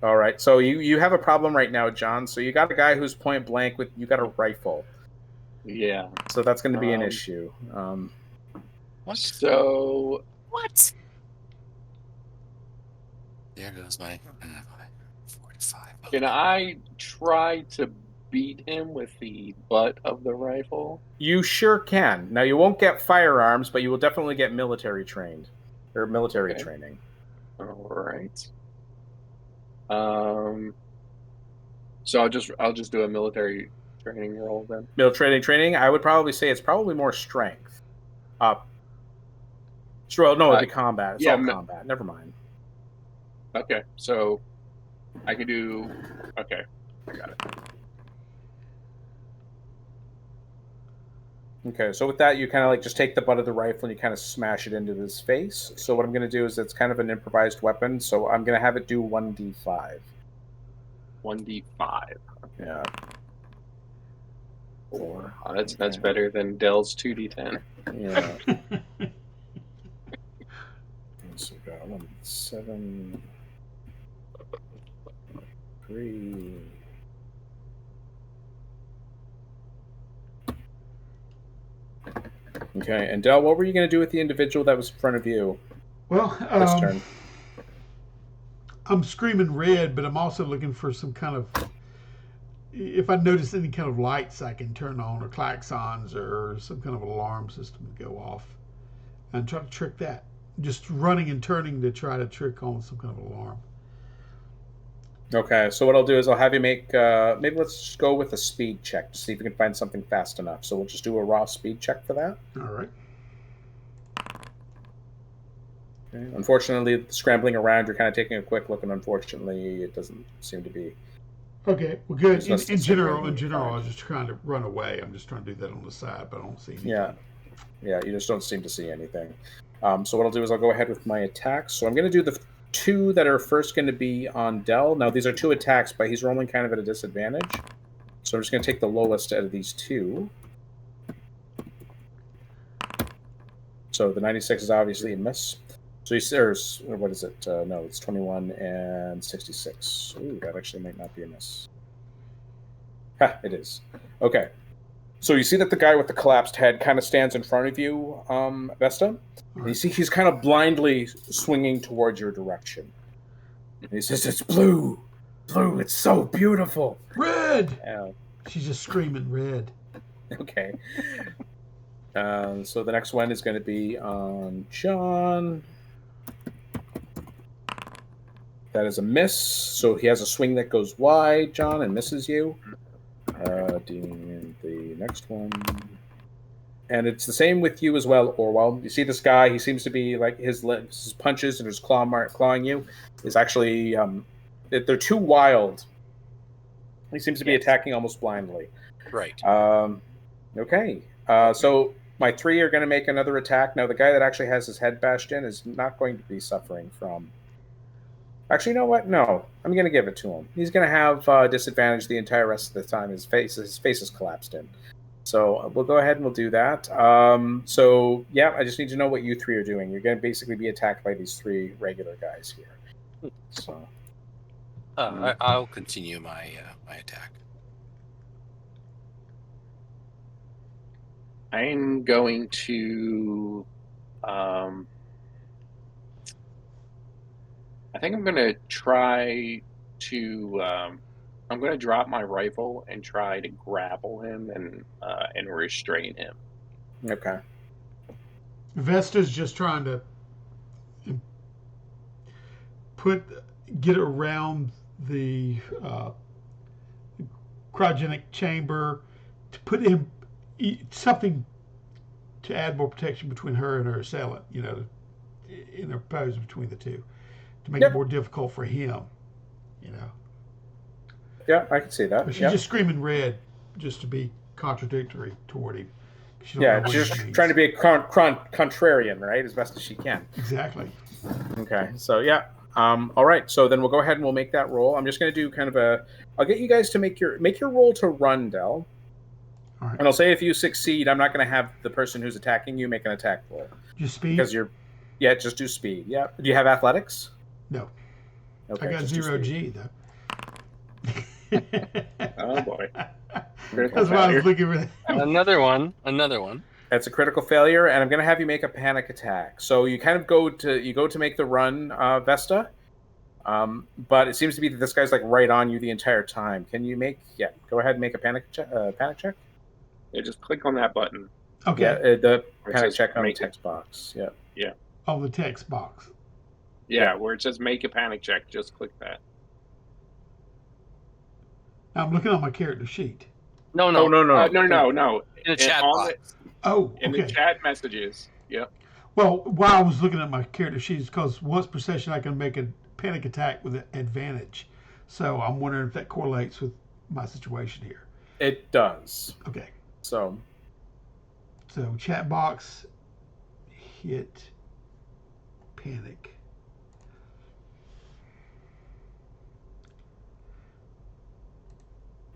S2: all right. So you have a problem right now, John. So you got a guy who's point blank with you got a rifle.
S4: Yeah.
S2: So that's going to be an issue.
S3: What?
S4: So
S3: what? There goes my 45.
S4: Can I try to beat him with the butt of the rifle?
S2: You sure can. Now you won't get firearms, but you will definitely get military training.
S4: All right. So I'll just do a military training roll then.
S2: Military training. I would probably say it's probably more strength. No, it'd be combat. It's all combat. Never mind.
S4: Okay, so I could do. Okay, I got it.
S2: Okay, so with that, you kind of like just take the butt of the rifle and you kind of smash it into his face. So what I'm going to do is it's kind of an improvised weapon, so I'm going to have it do 1d5.
S4: 1d5.
S2: Yeah. 4.
S4: Oh, that's better than Dell's 2d10.
S2: Yeah. So we got 1, 7, 3. Okay, and Del, what were you going to do with the individual that was in front of you?
S5: Well,
S2: this turn?
S5: I'm screaming red, but I'm also looking for some kind of. If I notice any kind of lights I can turn on, or klaxons, or some kind of alarm system to go off, and try to trick that. Just running and turning to try to trick on some kind of alarm.
S2: Okay, so what I'll do is I'll have you make, maybe let's just go with a speed check to see if we can find something fast enough. So we'll just do a raw speed check for that.
S5: All right.
S2: Okay. Unfortunately, scrambling around, you're kind of taking a quick look, and unfortunately, it doesn't seem to be.
S5: Okay, well, good. In general,
S2: fine.
S5: I was just trying to run away. I'm just trying to do that on the side, but I don't see anything.
S2: Yeah, you just don't seem to see anything. So what I'll do is I'll go ahead with my attacks. So I'm going to do the 2 that are first going to be on Dell. Now, these are 2 attacks, but he's rolling kind of at a disadvantage. So I'm just going to take the lowest out of these 2. So the 96 is obviously a miss. So what is it? No, it's 21 and 66. Ooh, that actually might not be a miss. Ha, it is. Okay. So you see that the guy with the collapsed head kind of stands in front of you, Vesta. And you see he's kind of blindly swinging towards your direction. And he says, "It's blue. Blue, it's so beautiful."
S5: Red! She's just screaming red.
S2: Okay. So the next one is going to be on John. That is a miss. So he has a swing that goes wide, John, and misses you. The next one. And it's the same with you as well, Orwell. You see this guy, he seems to be like his punches and his clawing you is actually, they're too wild. He seems to be attacking almost blindly.
S3: Right.
S2: Okay. So my 3 are going to make another attack. Now, the guy that actually has his head bashed in is not going to be suffering from... Actually, you know what? No. I'm going to give it to him. He's going to have disadvantage the entire rest of the time. His face is collapsed in. So we'll go ahead and we'll do that. So, yeah, I just need to know what you 3 are doing. You're going to basically be attacked by these 3 regular guys here. So,
S3: I'll continue my attack.
S4: I'm going to. I think I'm going to try to. I'm going to drop my rifle and try to grapple him and restrain him.
S2: Okay.
S5: Vesta's just trying to get around the cryogenic chamber to put in something to add more protection between her and her assailant, interpose between the two to make it more difficult for him,
S2: Yeah, I can see that.
S5: But she's just screaming red just to be contradictory toward him.
S2: Yeah, she's just trying to be a contrarian, right, as best as she can.
S5: Exactly.
S2: Okay, so yeah. All right, so then we'll go ahead and we'll make that roll. I'm just going to do kind of I'll get you guys to make your roll to run, Del.
S5: All right.
S2: And I'll say if you succeed, I'm not going to have the person who's attacking you make an attack roll.
S5: Just speed?
S2: Because just do speed. Yeah. Do you have athletics?
S5: No.
S2: Okay,
S5: I got 0G, though.
S4: Oh, boy.
S5: That's why I was looking for that.
S3: Another one.
S2: That's a critical failure, and I'm going to have you make a panic attack. So you kind of go to make the run, Vesta, but it seems to be that this guy's like right on you the entire time. Can you go ahead and make a panic check?
S4: Yeah, just click on that button.
S5: Okay.
S2: Yeah, the panic check on the text box. Yeah.
S4: Yeah.
S5: On the text box.
S4: Yeah, where it says make a panic check, just click that.
S5: I'm looking on my character sheet.
S3: No.
S4: No.
S3: In the chat box.
S5: In
S4: the chat messages. Yep.
S5: Well, while I was looking at my character sheets, because once per session I can make a panic attack with an advantage. So I'm wondering if that correlates with my situation here.
S2: It does.
S5: Okay.
S2: So
S5: chat box, hit panic.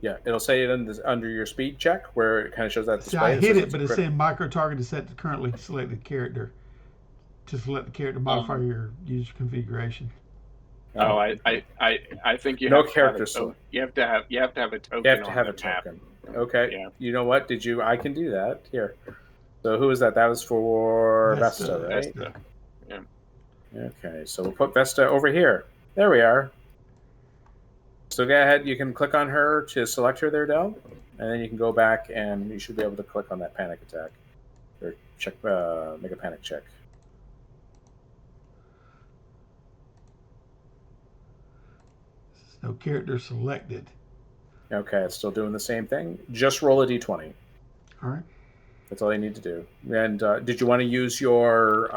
S2: Yeah, it'll say it under your speed check where it kind of shows that display.
S5: I hit it, but it's saying micro target is set to currently selected character. To select the character modify your user configuration.
S4: Oh, I think you
S2: no
S4: have
S2: character
S4: to you have to have a token.
S2: You have to have a token. Okay.
S4: Yeah.
S2: You know what? I can do that here. So who is that? That was for Vesta, right?
S4: Vesta. Yeah.
S2: Okay, so we'll put Vesta over here. There we are. So go ahead. You can click on her to select her there, Del, and then you can go back and you should be able to click on that panic attack or check, make a panic check.
S5: No character selected.
S2: Okay, it's still doing the same thing. Just roll a d20.
S5: All right.
S2: That's all you need to do. And did you want to use your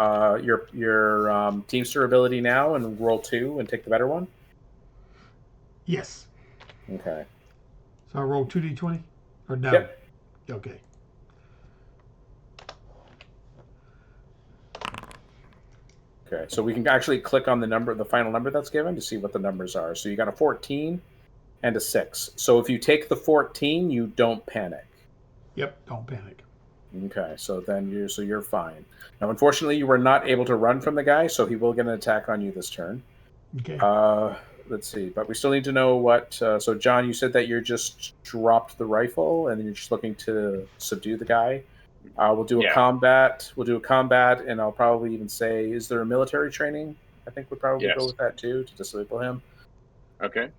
S2: Teamster ability now and roll 2 and take the better one?
S5: Yes.
S2: Okay.
S5: So I roll 2d20? Or no?
S2: Yep.
S5: Okay.
S2: Okay, so we can actually click on the final number that's given to see what the numbers are. So you got a 14 and a 6. So if you take the 14, you don't panic.
S5: Yep, don't panic.
S2: Okay, so then you're fine. Now, unfortunately, you were not able to run from the guy, so he will get an attack on you this turn.
S5: Okay.
S2: Let's see, but we still need to know what. So, John, you said that you just dropped the rifle and you're just looking to subdue the guy. We'll do a combat. We'll do a combat, and I'll probably even say, is there a military training? I think we'd probably go with that too to disable him.
S4: Okay.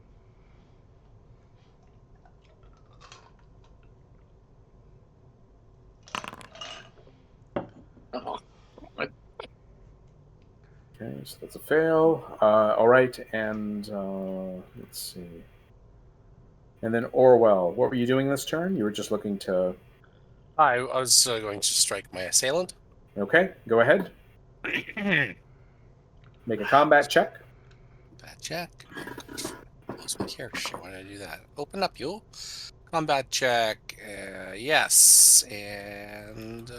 S2: Okay, so that's a fail. All right, and let's see. And then Orwell, what were you doing this turn? You were just looking to...
S3: I was going to strike my assailant.
S2: Okay, go ahead. Make a combat check.
S3: Combat check. Close my character sheet. Why did I do that? Open up, you. Combat check. Yes. And...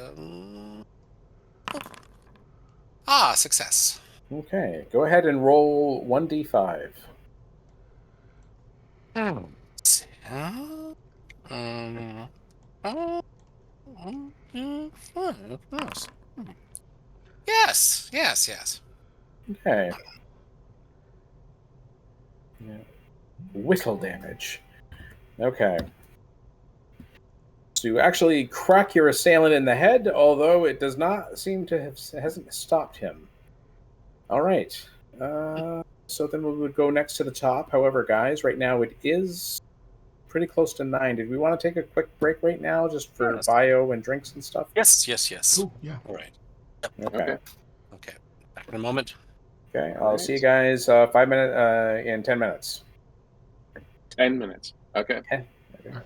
S3: success.
S2: Okay, go ahead and roll 1d5.
S3: Yes.
S2: Okay. Yeah. Whittle damage. Okay. So you actually crack your assailant in the head, although it does not seem to hasn't stopped him. All right. So then we would go next to the top. However, guys, right now it is pretty close to 9. Did we want to take a quick break right now just for bio and drinks and stuff?
S3: Yes.
S5: Cool. Yeah.
S3: All right.
S2: Okay.
S3: Okay. Back in a moment.
S2: Okay. I'll see you guys 5 minutes in 10 minutes.
S4: 10 minutes. Okay.
S2: Okay.
S5: All right.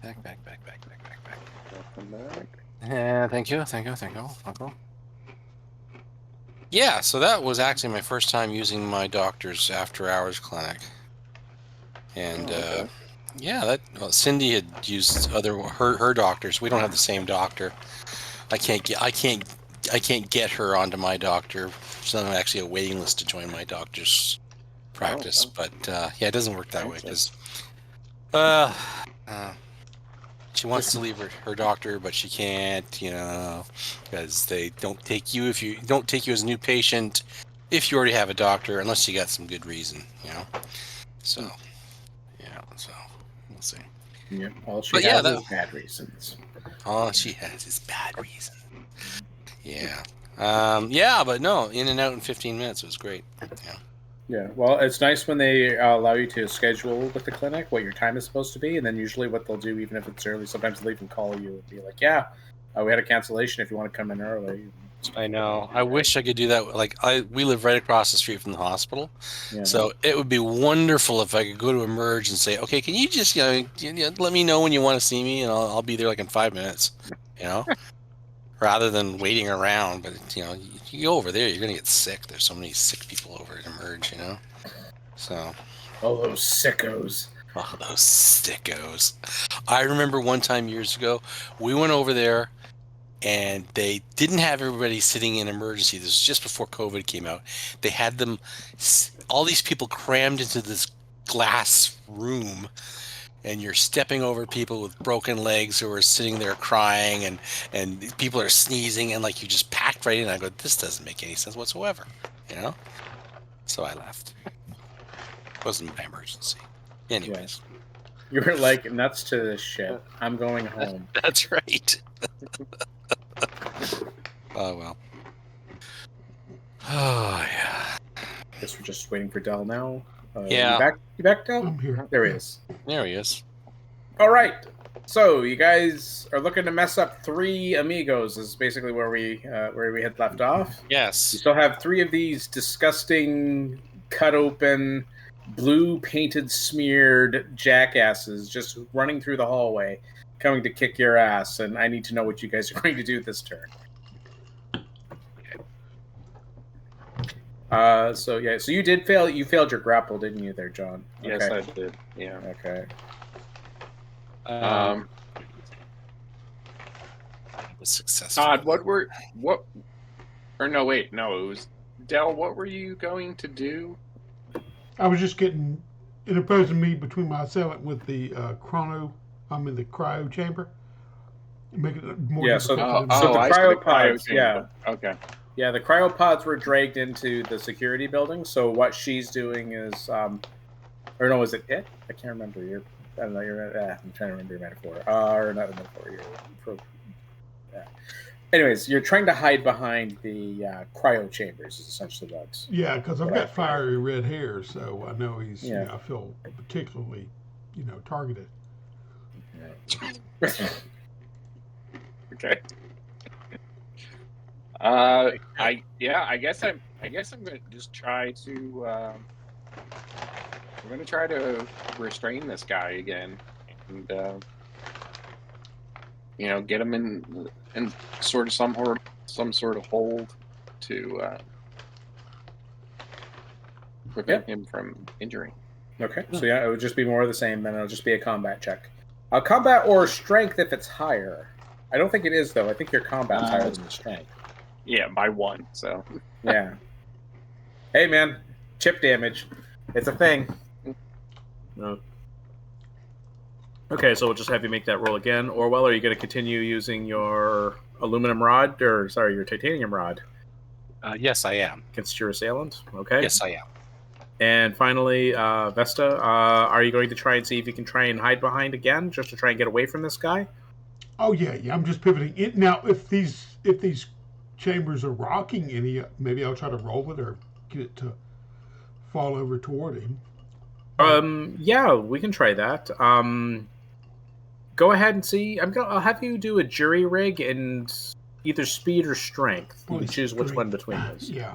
S4: Welcome back.
S3: Yeah, thank you. Uncle. Yeah, so that was actually my first time using my doctor's after-hours clinic, and
S4: okay.
S3: Cindy had used her doctors. We don't have the same doctor. I can't get her onto my doctor. She's not actually a waiting list to join my doctor's practice, but it doesn't work that way because she wants to leave her doctor, but she can't, because they don't take you as a new patient if you already have a doctor, unless you got some good reason, So, so we'll see.
S2: Yeah, all she has is bad reasons.
S3: All she has is bad reason. Yeah. But no, in and out in 15 minutes. It was great. Yeah.
S2: Yeah, well, it's nice when they allow you to schedule with the clinic what your time is supposed to be, and then usually what they'll do, even if it's early, sometimes they'll even call you and be like, we had a cancellation if you want to come in early.
S3: I know. I wish I could do that. Like, we live right across the street from the hospital, so it would be wonderful if I could go to Emerge and say, okay, can you just let me know when you want to see me, and I'll be there like in 5 minutes, rather than waiting around. But you go over there, you're gonna get sick. There's so many sick people over at Emerge, So
S2: all those sickos.
S3: Oh, those sickos. I remember one time years ago, we went over there and they didn't have everybody sitting in emergency. This was just before COVID came out. They had all these people crammed into this glass room, and you're stepping over people with broken legs who are sitting there crying, and people are sneezing, and like you just packed right in. I go, this doesn't make any sense whatsoever, So I left. It wasn't my emergency. Anyways.
S2: You were like, nuts to this shit. I'm going home.
S3: That's right. Oh, well. Oh, yeah.
S2: Guess we're just waiting for Del now.
S3: Yeah.
S2: You back, Del?
S5: I'm here.
S2: There he is.
S3: There he is.
S2: All right. So you guys are looking to mess up 3 amigos. This is basically where we had left off.
S3: Yes.
S2: You still have 3 of these disgusting, cut open, blue painted smeared jackasses just running through the hallway, coming to kick your ass, and I need to know what you guys are going to do this turn. So you did fail. You failed your grapple, didn't you, there, John?
S4: Yes, I did. Yeah.
S2: Okay.
S3: Was successful.
S4: Todd, it was Del. What were you going to do?
S5: I was just getting interposing me between my assailant with the chrono. I'm in the cryo chamber. Making it more
S2: so the
S4: cryopods. Okay.
S2: Yeah, the cryopods were dragged into the security building. So what she's doing is, is it it? I can't remember. I'm trying to remember your metaphor. Or not the metaphor. Anyways, you're trying to hide behind the cryo chambers. Is essentially what.
S5: Yeah, because I've got fiery red hair, so I know he's. Yeah. I feel particularly, targeted.
S4: Okay. I guess I'm going to just try to. We're going to try to restrain this guy again, and get him in sort of some sort of hold to prevent him from injuring.
S2: Okay, so it would just be more of the same, then it'll just be a combat check. Combat or strength if it's higher. I don't think it is, though. I think your combat's higher than the strength.
S4: Yeah, by 1, so.
S2: Yeah. Hey, man. Chip damage. It's a thing.
S7: No. Okay, so we'll just have you make that roll again. Orwell, are you going to continue using your aluminum rod, your titanium rod?
S3: Yes, I am.
S7: Against your assailant? Okay.
S3: Yes, I am.
S7: And finally, Vesta, are you going to try and see if you can try and hide behind again, just to try and get away from this guy?
S5: Oh yeah. I'm just pivoting it now. If these chambers are rocking any, maybe I'll try to roll it or get it to fall over toward him.
S7: Yeah, we can try that. Go ahead and see. I'll have you do a jury rig and either speed or strength. You can choose which one between those.
S5: Yeah.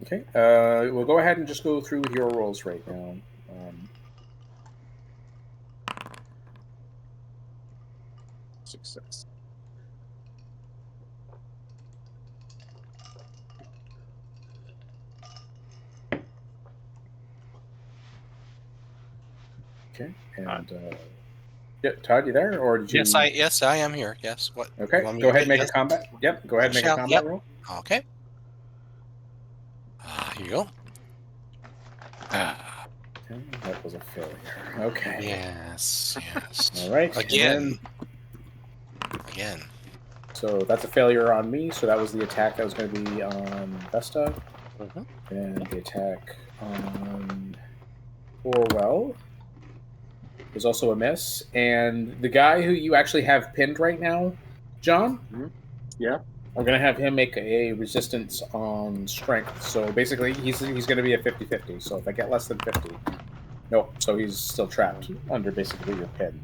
S2: Okay. We'll go ahead and just go through with your rolls right now.
S4: Success.
S2: Okay. And yeah, Todd, you there, or did you?
S3: Yes, I am here. Yes. What?
S2: Okay.
S3: You want me
S2: Go
S3: to
S2: ahead and
S3: get-
S2: make
S3: yes?
S2: a combat. Yep. Go ahead and make a
S3: Shall-
S2: combat
S3: yep.
S2: roll.
S3: Okay. Here you go.
S2: Okay, that was a failure. Okay.
S3: Yes.
S2: All right.
S3: Again.
S2: So that's a failure on me. So that was the attack that was going to be on Vesta, and the attack on Orwell was also a miss. And the guy who you actually have pinned right now, John.
S4: Yeah.
S2: I'm going to have him make a resistance on strength. So basically, he's going to be a 50-50. So if I get less than 50, nope. So he's still trapped under basically your pin.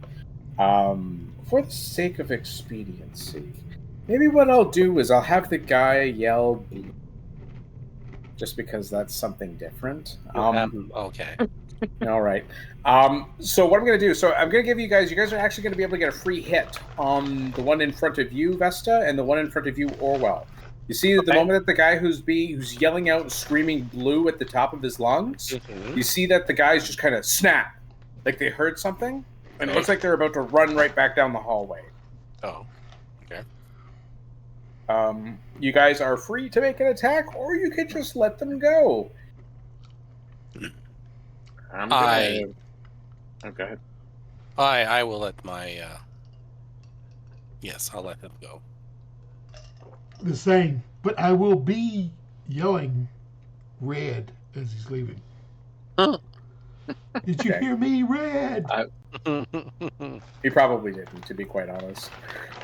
S2: For the sake of expediency, maybe what I'll do is I'll have the guy yell blue, just because that's something different.
S3: Okay.
S2: All right. So what I'm going to do, so I'm going to give you guys are actually going to be able to get a free hit on the one in front of you, Vesta, and the one in front of you, Orwell. You see, the moment that the guy who's yelling out and screaming blue at the top of his lungs, you see that the guys just kind of snap, like they heard something, and it looks like they're about to run right back down the hallway.
S3: Oh, okay.
S2: You guys are free to make an attack, or you could just let them go.
S4: I'm gonna. Okay.
S3: I will let my. Yes, I'll let him go.
S5: The same, but I will be yelling red as he's leaving. Did you hear me, red?
S2: He probably didn't, to be quite honest.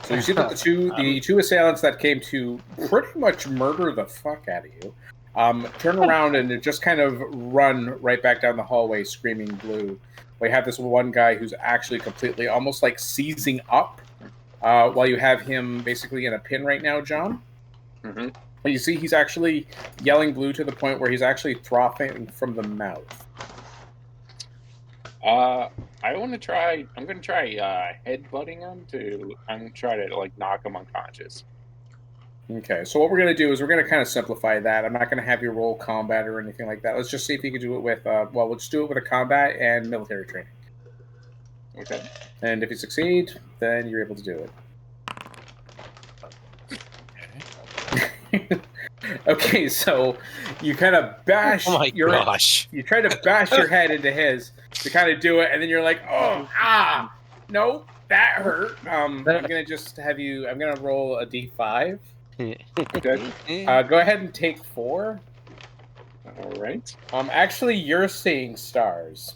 S2: So you see that the two assailants that came to pretty much murder the fuck out of you, turn around and just kind of run right back down the hallway, screaming blue. We have this one guy who's actually completely, almost like seizing up, while you have him basically in a pin right now, John.
S4: Mm-hmm.
S2: But you see, he's actually yelling blue to the point where he's actually frothing from the mouth.
S4: I want to try. I'm going to try headbutting him to. I'm going to try to like knock him unconscious.
S2: Okay, so what we're going to do is we're going to kind of simplify that. I'm not going to have you roll combat or anything like that. Let's just see if you can do it with. We'll just do it with a combat and military training.
S4: Okay.
S2: And if you succeed, then you're able to do it. Okay, so you kind of bash you try to bash your head into his to kind of do it, and then you're like, no, that hurt. I'm gonna just have you. I'm gonna roll a d5.
S4: Okay.
S2: Go ahead and take 4.
S4: All right.
S2: Actually, you're seeing stars.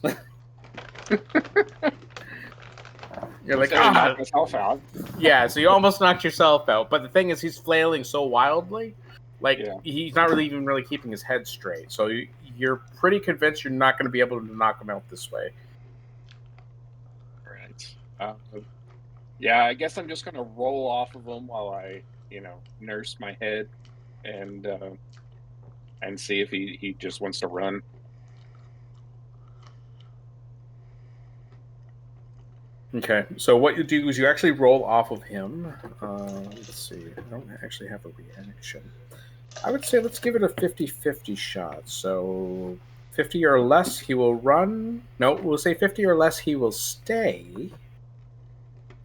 S2: You're like,
S4: knock myself out.
S2: Yeah, so you almost knocked yourself out. But the thing is, he's flailing so wildly, he's not even really keeping his head straight. So you're pretty convinced you're not going to be able to knock him out this way.
S4: Right. Yeah, I guess I'm just going to roll off of him while I, nurse my head and see if he just wants to run.
S2: Okay, so what you do is you actually roll off of him. Let's see, I don't actually have a reaction. I would say let's give it a 50-50 shot. So 50 or less, he will run. No, we'll say 50 or less, he will stay.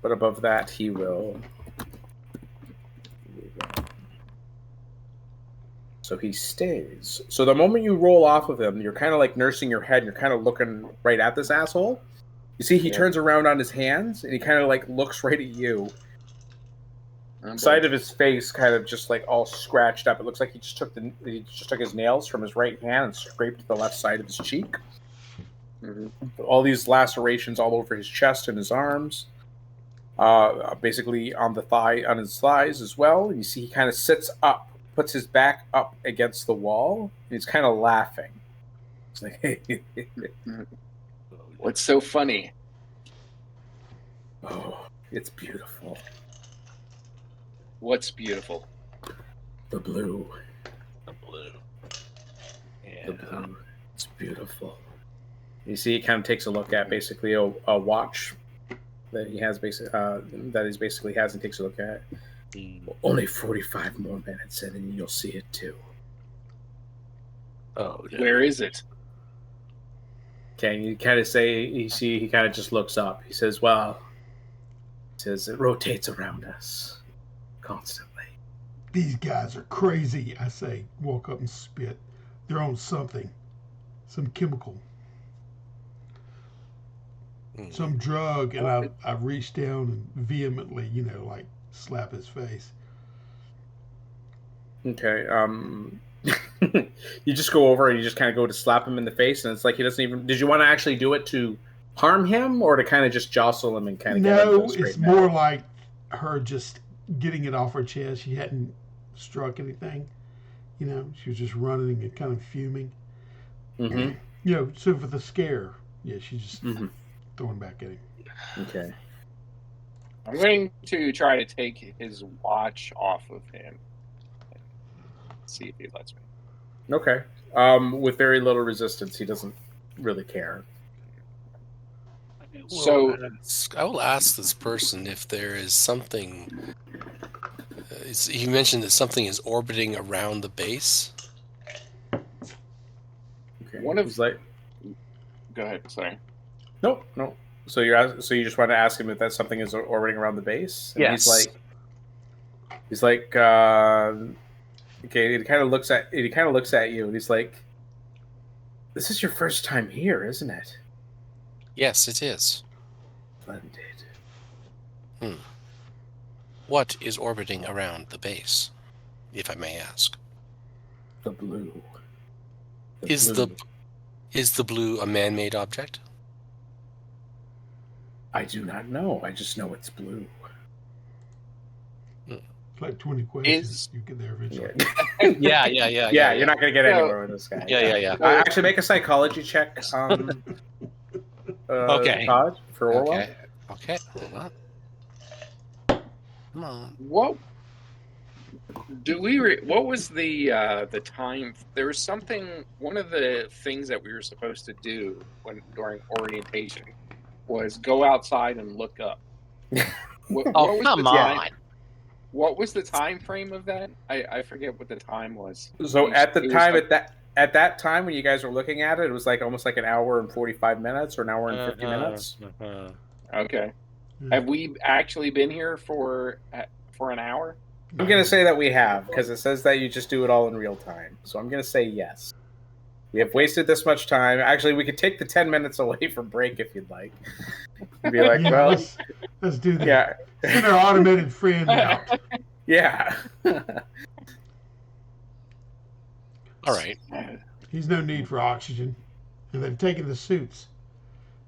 S2: But above that, he will run. So he stays. So the moment you roll off of him, you're kind of like nursing your head, and you're kind of looking right at this asshole. You see, he turns around on his hands, and he kind of like looks right at you. Side of his face kind of just like all scratched up. It looks like he just took his nails from his right hand and scraped the left side of his cheek.
S4: Mm-hmm.
S2: All these lacerations all over his chest and his arms, basically on his thighs as well. You see, he kind of sits up, puts his back up against the wall, and he's kind of laughing. It's like,
S4: what's so funny?
S2: Oh, it's beautiful.
S4: What's beautiful?
S2: The blue.
S3: The blue.
S7: The blue. It's beautiful. You see, he kind of takes a look at basically a watch that he has basically has and takes a look at. Only 45 more minutes, and then you'll see it too.
S3: Oh, yeah.
S4: Where is it?
S7: Okay, you kind of say, he kind of just looks up. He says, it rotates around us constantly.
S5: These guys are crazy, I say. Walk up and spit. They're on something. Some chemical. Some drug, and I reach down and vehemently, like slap his face.
S7: Okay, you just go over and you just kind of go to slap him in the face, and it's like he doesn't even... Did you want to actually do it to harm him, or to kind of just jostle him and kind of get him to a straight
S5: it's more like her just getting it off her chest. She hadn't struck anything. She was just running and kind of fuming.
S7: Mm-hmm.
S5: So for the scare, she's just throwing back at him.
S7: Okay.
S4: I'm going to try to take his watch off of him. See if he lets me.
S7: Okay. With very little resistance, he doesn't really care.
S4: So
S3: I will ask this person if there is something. You mentioned that something is orbiting around the base.
S7: Okay.
S4: Go ahead. Sorry.
S7: Nope. So you just want to ask him if that something is orbiting around the base? And
S3: yes.
S7: He's like, okay. He kind of looks at you, and he's like, "This is your first time here, isn't it?"
S3: Yes, it is.
S7: Splendid.
S3: What is orbiting around the base, if I may ask?
S7: The blue.
S3: Is the blue a man-made object?
S7: I do not know. I just know it's blue.
S5: It's like 20 questions. You get there eventually.
S3: Yeah.
S7: Yeah, you're not going to get anywhere with this guy.
S3: Yeah.
S7: Actually, make a psychology check.
S3: Okay.
S7: Todd, for Orwell.
S3: Okay. Hold on. Come on.
S4: What was the time? There was something. One of the things that we were supposed to do during orientation was go outside and look up.
S3: Come on.
S4: What was the time frame of that? I forget what the time was.
S7: So at that time when you guys were looking at it, it was like almost like an hour and 45 minutes or an hour and 50 minutes.
S4: Okay. Have we actually been here for an hour?
S7: I'm going to say that we have, because it says that you just do it all in real time. So I'm going to say yes. We have wasted this much time. Actually, we could take the 10 minutes away from break if you'd like. You'd be like, well...
S5: Let's do that.
S7: Yeah.
S5: Send our automated friend out.
S7: Yeah.
S3: All right.
S5: He's no need for oxygen. And they've taken the suits.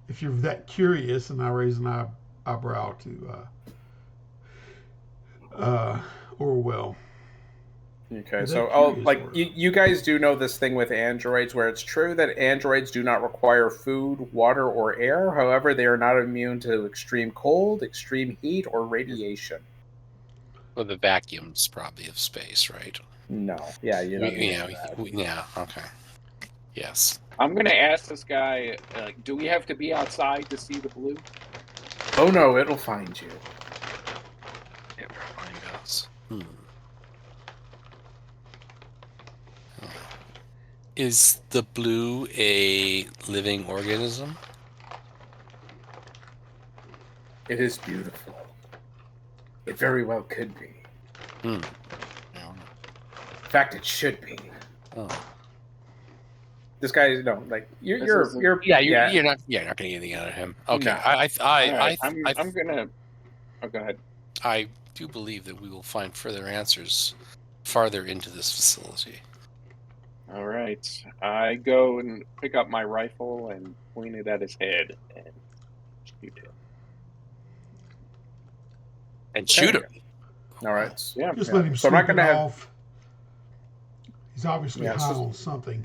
S5: If you're that curious, and I raise an eyebrow to Orwell.
S7: Okay, so you guys do know this thing with androids, where it's true that androids do not require food, water, or air. However, they are not immune to extreme cold, extreme heat, or radiation.
S3: Well, the vacuums probably of space, right?
S7: No. Yeah,
S3: yeah. Okay. Yes.
S4: I'm gonna ask this guy. Do we have to be outside to see the blue?
S7: Oh no, it'll find you.
S3: It will find us. Is the blue a living organism?
S7: It is beautiful. It very well could be. In fact, it should be.
S3: Oh.
S7: This guy, you're not
S3: not getting anything out of him. Okay,
S7: No.
S4: I'm gonna. Oh, go ahead.
S3: I do believe that we will find further answers farther into this facility.
S4: All right. I go and pick up my rifle and point it at his head and shoot him.
S3: And shoot him.
S7: All right.
S4: Yeah.
S5: Just let him
S7: So I'm not
S5: sleep
S7: gonna
S5: it
S7: have-
S5: off. He's obviously high on something.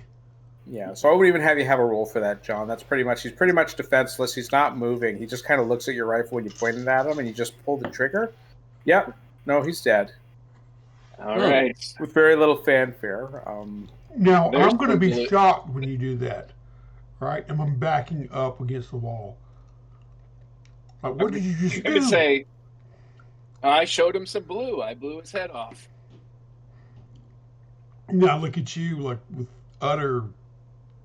S7: Yeah, so I wouldn't even have you have a roll for that, John. He's pretty much defenseless. He's not moving. He just kind of looks at your rifle when you point it at him, and you just pull the trigger. Yep. No, he's dead.
S4: All right.
S7: With very little fanfare.
S5: Now, I'm going to be shocked when you do that, right? And I'm backing up against the wall. Like, what did you just do?
S4: I'm going to say, I showed him some blue. I blew his head off.
S5: Now, look at you, like, with utter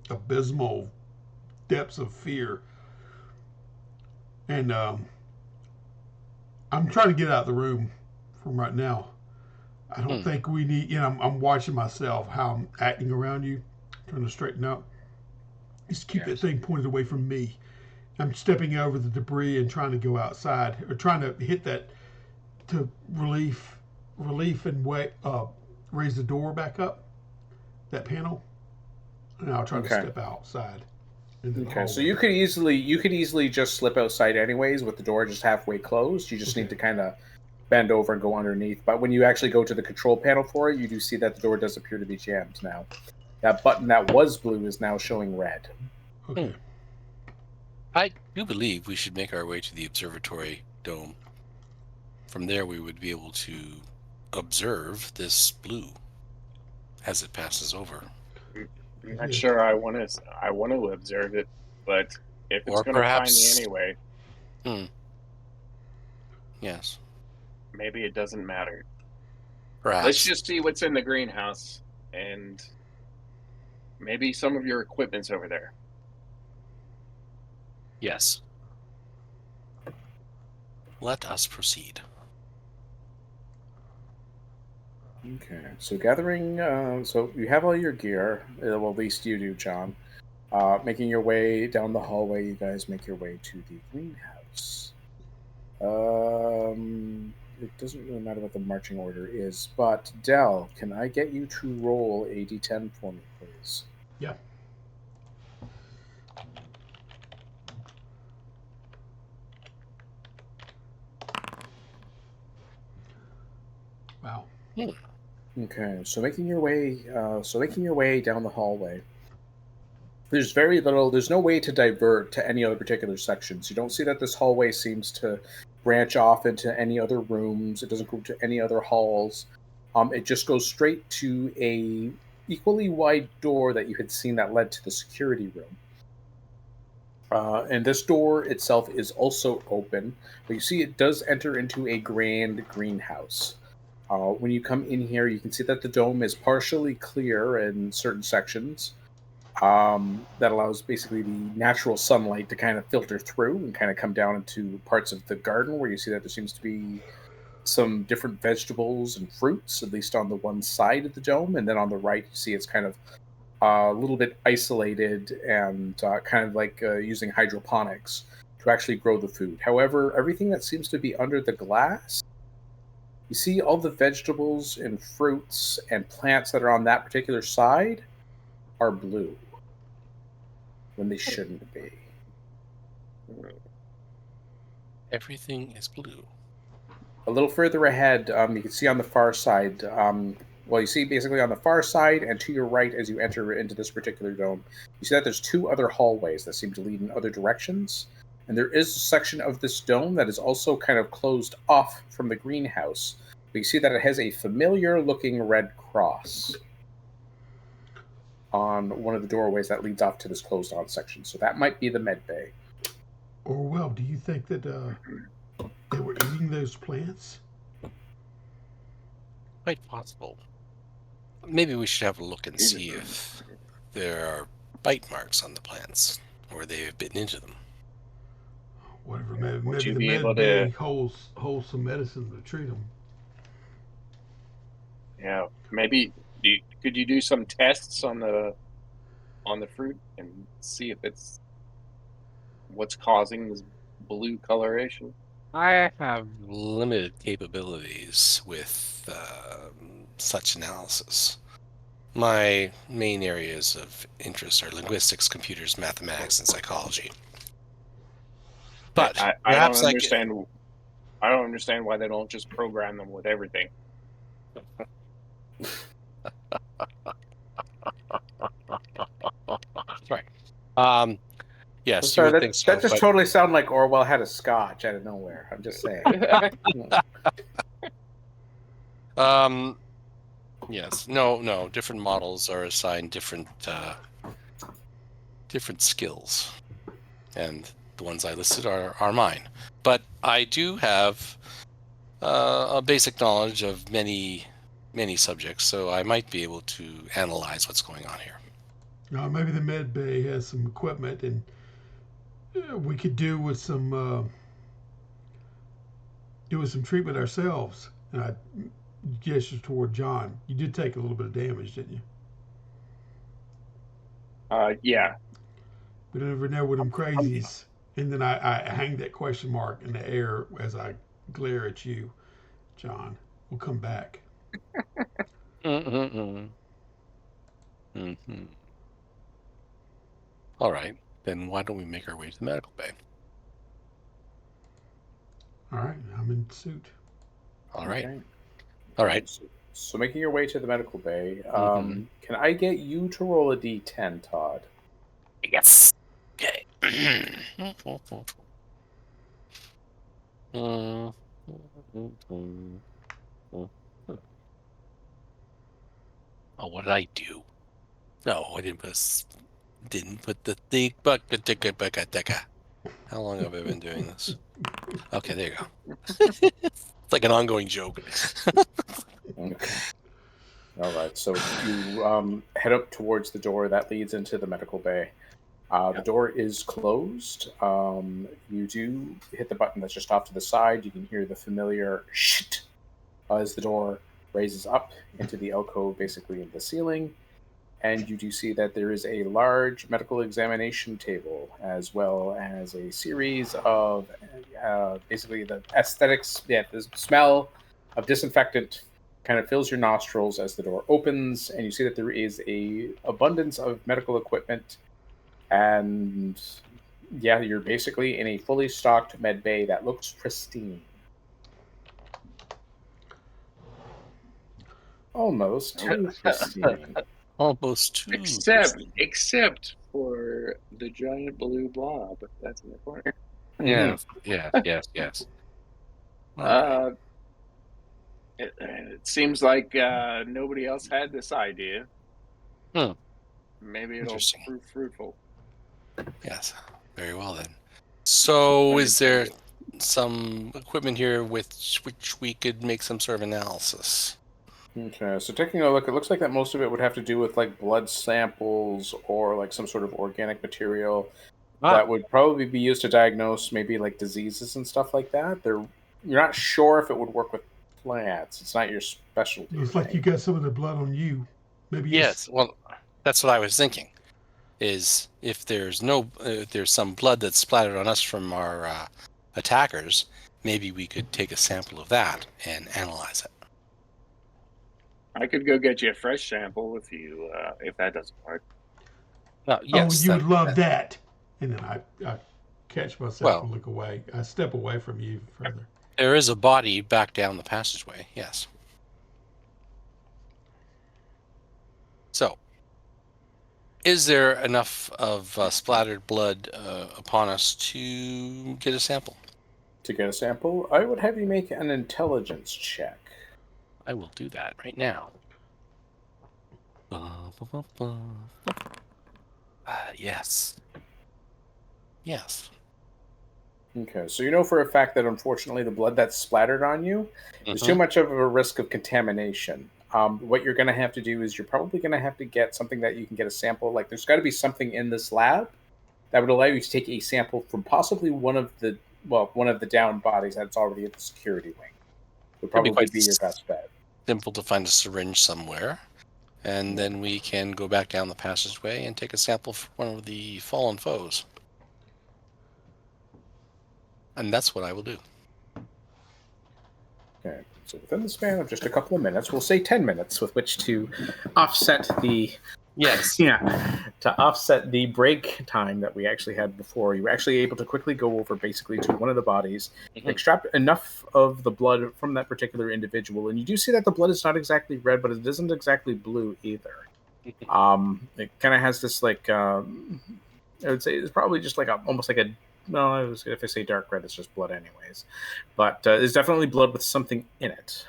S5: abysmal depths of fear. And I'm trying to get out of the room from right now. I don't think we need, I'm watching myself, how I'm acting around you, trying to straighten up. Just keep that thing pointed away from me. I'm stepping over the debris and trying to go outside, or trying to hit that to relief and raise the door back up, that panel, and I'll try to step outside.
S7: Okay, so you could easily just slip outside anyways with the door just halfway closed. You just need to kind of bend over and go underneath. But when you actually go to the control panel for it, you do see that the door does appear to be jammed now. That button that was blue is now showing red.
S5: Okay.
S3: I do believe we should make our way to the observatory dome. From there, we would be able to observe this blue as it passes over.
S4: I'm not sure I want to observe it, but if it's going to find me anyway,
S3: yes,
S4: maybe it doesn't matter.
S3: Perhaps.
S4: Let's just see what's in the greenhouse, and maybe some of your equipment's over there.
S3: Yes. Let us proceed.
S7: Okay, so gathering, so you have all your gear, well, at least you do, John. Making your way down the hallway, you guys make your way to the greenhouse. It doesn't really matter what the marching order is, but Del, can I get you to roll a d10 for me, please?
S5: Yeah. Wow.
S7: Okay, so making your way down the hallway. There's very little. There's no way to divert to any other particular sections. You don't see that this hallway seems to branch off into any other rooms. It doesn't go to any other halls. It just goes straight to a equally wide door that you had seen that led to the security room. And this door itself is also open, but you see it does enter into a grand greenhouse. When you come in here, you can see that the dome is partially clear in certain sections. That allows basically the natural sunlight to kind of filter through and kind of come down into parts of the garden where you see that there seems to be some different vegetables and fruits, at least on the one side of the dome. And then on the right, you see it's kind of a little bit isolated and kind of like using hydroponics to actually grow the food. However, everything that seems to be under the glass, you see all the vegetables and fruits and plants that are on that particular side are blue when they shouldn't be.
S3: Everything is blue.
S7: A little further ahead, you can see on the far side, you see basically on the far side and to your right as you enter into this particular dome, you see that there's two other hallways that seem to lead in other directions. And there is a section of this dome that is also kind of closed off from the greenhouse. But you see that it has a familiar-looking red cross on one of the doorways that leads off to this closed-on section. So that might be the med bay.
S5: Orwell, do you think that they were eating those plants?
S3: Quite possible. Maybe we should have a look and see if there are bite marks on the plants, or they have bitten into them.
S5: Whatever, maybe
S4: you
S5: the
S4: be
S5: med
S4: able
S5: bay
S4: to-
S5: holds some medicine to treat them.
S4: Yeah, maybe could you do some tests on the fruit and see if it's what's causing this blue coloration?
S3: I have limited capabilities with such analysis. My main areas of interest are linguistics, computers, mathematics, and psychology. But
S4: I
S3: perhaps
S4: don't understand. I don't understand why they don't just program them with everything.
S3: Right. Yes,
S7: Sorry,
S3: you would think so.
S7: That just totally sounded like Orwell had a scotch out of nowhere. I'm just saying.
S3: Yes. No. Different models are assigned different skills, and the ones I listed are mine. But I do have a basic knowledge of many subjects, so I might be able to analyze what's going on here.
S5: Maybe the med bay has some equipment, and we could do with some treatment ourselves. And I gestured toward John. You did take a little bit of damage, didn't you?
S4: Yeah.
S5: We don't ever know with them crazies. And then I hang that question mark in the air as I glare at you, John. We'll come back.
S3: All right. Then why don't we make our way to the medical bay?
S5: All right. I'm in suit.
S3: All right.
S2: Okay.
S3: All right.
S2: So making your way to the medical bay, can I get you to roll a d10, Todd?
S3: Yes. Okay. Oh, what did I do? No, I didn't put the thing. How long have I been doing this? Okay, there you go. It's like an ongoing joke.
S2: Okay. All right. So you head up towards the door that leads into the medical bay. The door is closed. You do hit the button that's just off to the side. You can hear the familiar shht as the door raises up into the alcove, basically in the ceiling. And you do see that there is a large medical examination table, as well as a series of basically the aesthetics. Yeah, the smell of disinfectant kind of fills your nostrils as the door opens, and you see that there is a abundance of medical equipment. And yeah, you're basically in a fully stocked med bay that looks pristine. Almost too pristine.
S3: Almost too.
S4: Except for the giant blue blob that's in the corner.
S3: Yes. Right.
S4: It seems like nobody else had this idea. Maybe it'll prove fruitful.
S3: Yes. Very well then. So, is there some equipment here with which we could make some sort of analysis?
S2: Okay, so taking a look, it looks like that most of it would have to do with like blood samples or like some sort of organic material that would probably be used to diagnose maybe like diseases and stuff like that. You're not sure if it would work with plants. It's not your specialty.
S5: Looks like you got some of the blood on you. Maybe
S3: yes. Well, that's what I was thinking. Is if there's some blood that's splattered on us from our attackers, maybe we could take a sample of that and analyze it.
S4: I could go get you a fresh sample if that doesn't work.
S3: Yes,
S5: you would love that. And then I catch myself and look away. I step away from you further.
S3: There is a body back down the passageway. Yes. So, is there enough of splattered blood upon us to get a sample?
S2: To get a sample, I would have you make an intelligence check.
S3: I will do that right now. Yes. Yes.
S2: Okay, so you know for a fact that unfortunately the blood that's splattered on you is too much of a risk of contamination. What you're going to have to do is you're probably going to have to get something that you can get a sample. Like there's got to be something in this lab that would allow you to take a sample from possibly one of the down bodies that's already at the security wing. Would probably be your best bet.
S3: Simple to find a syringe somewhere, and then we can go back down the passageway and take a sample from one of the fallen foes. And that's what I will do.
S2: Okay, so within the span of just a couple of minutes, we'll say 10 minutes, with which to offset the to offset the break time that we actually had before. You were actually able to quickly go over basically to one of the bodies, extract enough of the blood from that particular individual, and you do see that the blood is not exactly red, but it isn't exactly blue either. It kind of has this like I would say it's probably just like almost like a. No, if I say dark red, it's just blood anyways. But it's definitely blood with something in it.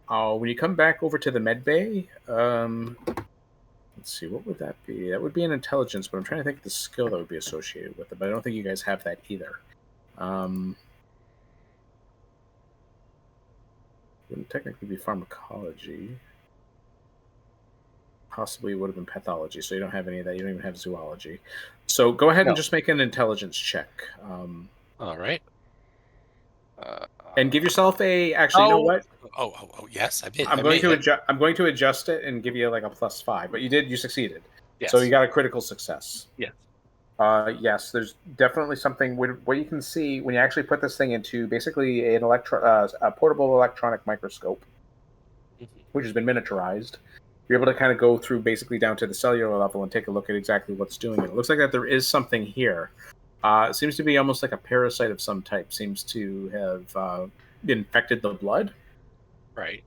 S7: when you come back over to the med bay, let's see, what would that be? That would be an intelligence, but I'm trying to think of the skill that would be associated with it, but I don't think you guys have that either. Wouldn't technically be pharmacology. Possibly would have been pathology, so you don't have any of that. You don't even have zoology. So go ahead and just make an intelligence check.
S3: All right.
S7: And give yourself a. Actually, you know what?
S3: Oh, yes.
S7: I'm going to adjust it and give you like a +5. But you succeeded.
S3: Yes.
S7: So you got a critical success.
S3: Yes.
S7: Yes, there's definitely something. What you can see when you actually put this thing into basically a portable electronic microscope, which has been miniaturized. You're able to kind of go through basically down to the cellular level and take a look at exactly what's doing it. It looks like that there is something here. It seems to be almost like a parasite of some type. Seems to have infected the blood.
S3: Right.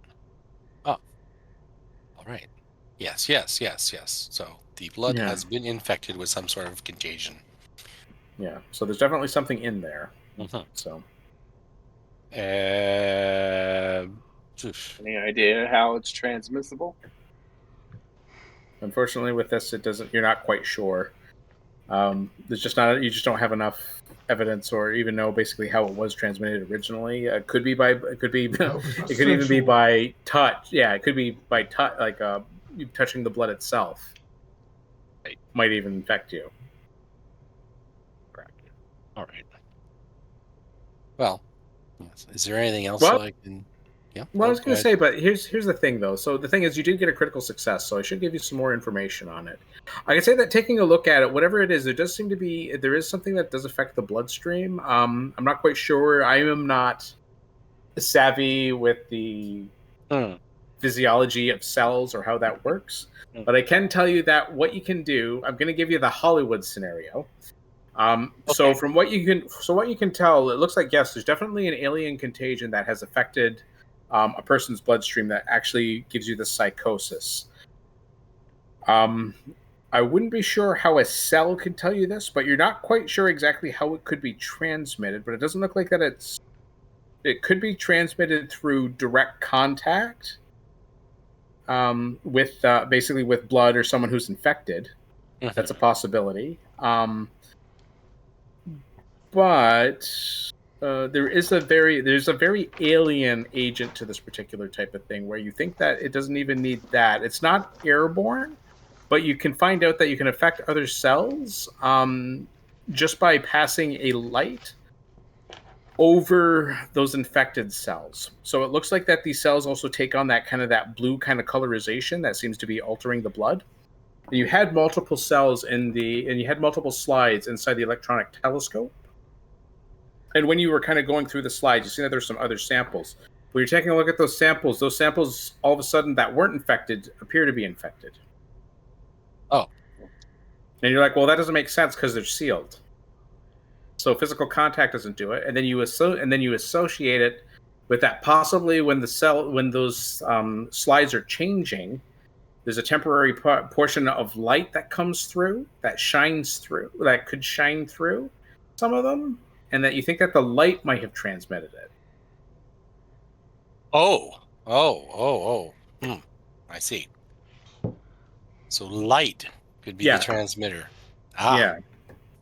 S3: Oh. All right. Yes. So the blood has been infected with some sort of contagion.
S7: Yeah. So there's definitely something in there.
S3: Mm-hmm.
S7: So.
S4: Any idea how it's transmissible?
S7: Unfortunately, with this, it doesn't. You're not quite sure. There's just not. You just don't have enough evidence, or even know basically how it was transmitted originally. It could be by. It could be. It could even be by touch. Yeah, it could be by touch, like you touching the blood itself. It might even infect you.
S3: Correct. All right. Well, is there anything else that I can? Yeah.
S7: Well, I was going to say, but here's the thing, though. So the thing is, you did get a critical success, so I should give you some more information on it. I can say that taking a look at it, whatever it is, there does seem to be there is something that does affect the bloodstream. I'm not quite sure. I am not savvy with the physiology of cells or how that works, but I can tell you that what you can do. I'm going to give you the Hollywood scenario. So from what you can tell, it looks like yes, there's definitely an alien contagion that has affected a person's bloodstream that actually gives you the psychosis. I wouldn't be sure how a cell can tell you this, but you're not quite sure exactly how it could be transmitted. But it doesn't look like that it could be transmitted through direct contact with basically with blood or someone who's infected. Mm-hmm. That's a possibility. But there's a very alien agent to this particular type of thing where you think that it doesn't even need that. It's not airborne, but you can find out that you can affect other cells just by passing a light over those infected cells. So it looks like that these cells also take on that blue kind of colorization that seems to be altering the blood. And you had multiple cells and you had multiple slides inside the electronic telescope. And when you were kind of going through the slides, you see that there's some other samples. When you're taking a look at those samples all of a sudden that weren't infected appear to be infected.
S3: Oh.
S7: And you're like, well, that doesn't make sense because they're sealed. So physical contact doesn't do it. And then you associate it with that possibly when those slides are changing, there's a temporary portion of light that comes through, that could shine through some of them. And that you think that the light might have transmitted it.
S3: Oh. I see. So light could be the transmitter.
S7: Yeah.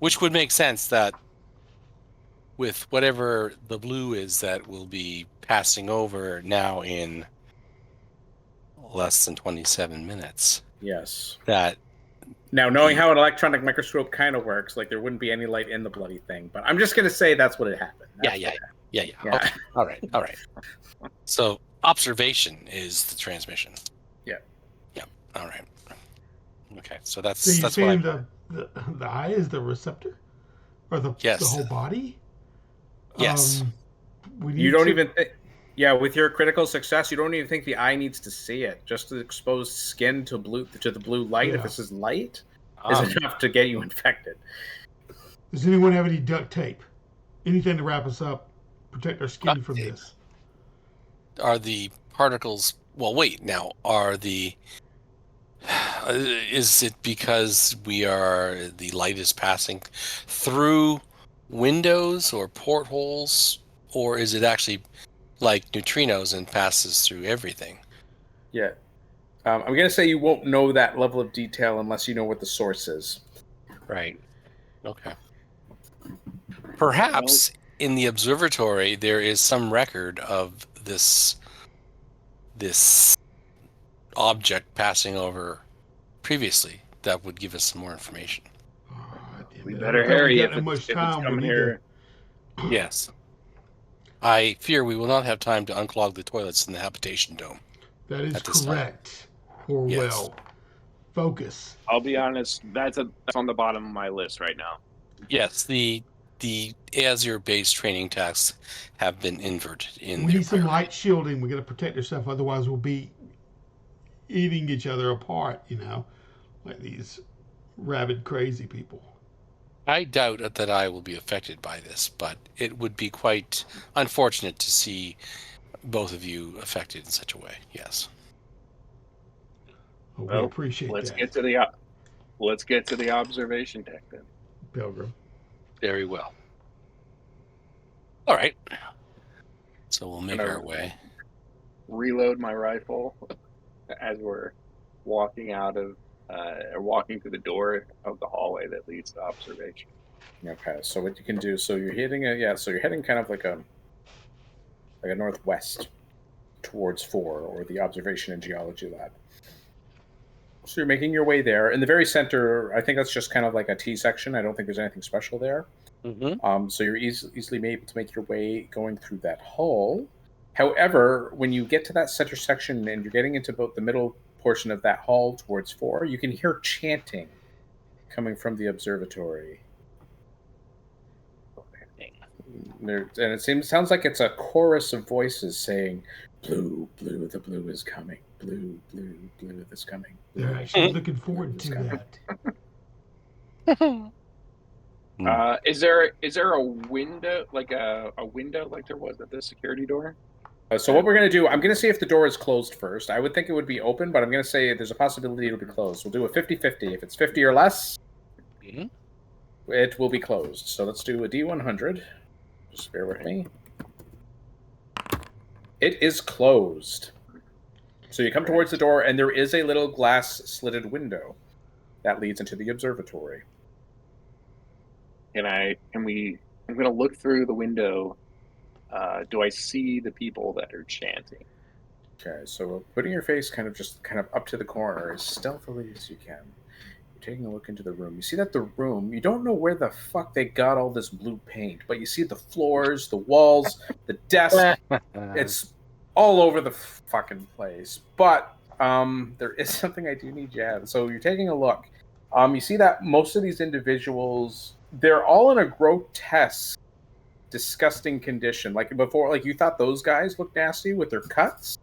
S3: Which would make sense that with whatever the blue is that will be passing over now in less than 27 minutes.
S7: Yes. Now, knowing how an electronic microscope kind of works, like there wouldn't be any light in the bloody thing. But I'm just going to say that's what it happened.
S3: Yeah. Okay. All right. So observation is the transmission.
S7: Yeah.
S3: All right. Okay. So that's
S5: so you're
S3: saying
S5: the eye is the receptor, or the whole body.
S3: Yes.
S7: You don't even think. Yeah, with your critical success, you don't even think the eye needs to see it. Just to expose skin to the blue light, if this is light, is enough to get you infected.
S5: Does anyone have any duct tape? Anything to wrap us up, protect our skin
S3: duct
S5: from
S3: tape.
S5: This?
S3: Are the particles... Well, wait, now, is it because the light is passing through windows or portholes, or is it actually like neutrinos and passes through everything.
S2: Yeah. I'm going to say you won't know that level of detail unless you know what the source is.
S3: Right. Okay. Perhaps in the observatory there is some record of this object passing over previously that would give us some more information.
S4: We better hurry if it's
S5: time.
S4: coming here.
S3: Yes. I fear we will not have time to unclog the toilets in the habitation dome.
S5: That is correct. Orwell.
S3: Yes.
S5: Focus.
S4: I'll be honest, that's on the bottom of my list right now.
S3: Yes, the Azure-based training tasks have been inverted in
S5: We
S3: their
S5: need some
S3: priority.
S5: light shielding. We got to protect ourselves, otherwise we'll be eating each other apart. Like these rabid, crazy people.
S3: I doubt that I will be affected by this, but it would be quite unfortunate to see both of you affected in such a way. Yes.
S5: Well, we appreciate
S4: let's
S5: that.
S4: Let's get to the observation deck then.
S5: Pilgrim.
S3: Very well. All right. So we'll make our way.
S4: Reload my rifle as we're walking walking through the door of the hallway that leads to observation.
S2: Okay, so what you can do, so you're heading kind of like a northwest towards 4, or the observation and geology lab. So you're making your way there. In the very center, I think that's just kind of like a T section. I don't think there's anything special there.
S3: Mm-hmm.
S2: So you're easily able to make your way going through that hall. However, when you get to that center section and you're getting into about the middle portion of that hall towards 4, you can hear chanting coming from the observatory. And it sounds like it's a chorus of voices saying, "Blue, blue, the blue is coming. Blue, blue, blue is coming."
S5: They're actually looking forward to
S4: that. Is there a window, like a window like there was at the security door?
S2: So what we're going to do, I'm going to see if the door is closed first. I would think it would be open, but I'm going to say there's a possibility it'll be closed. We'll do a 50-50. If it's 50 or less, it will be closed. So let's do a D100. Just bear with me. It is closed. So you come towards the door, and there is a little glass slitted window that leads into the observatory.
S4: I'm going to look through the window. Do I see the people that are chanting?
S2: Okay, so putting your face kind of up to the corner as stealthily as you can. You're taking a look into the room. You see that the room, you don't know where the fuck they got all this blue paint, but you see the floors, the walls, the desk. It's all over the fucking place. But there is something I do need you to have. So you're taking a look. You see that most of these individuals, they're all in a grotesque, disgusting condition. Like before, like you thought those guys looked nasty with their cuts.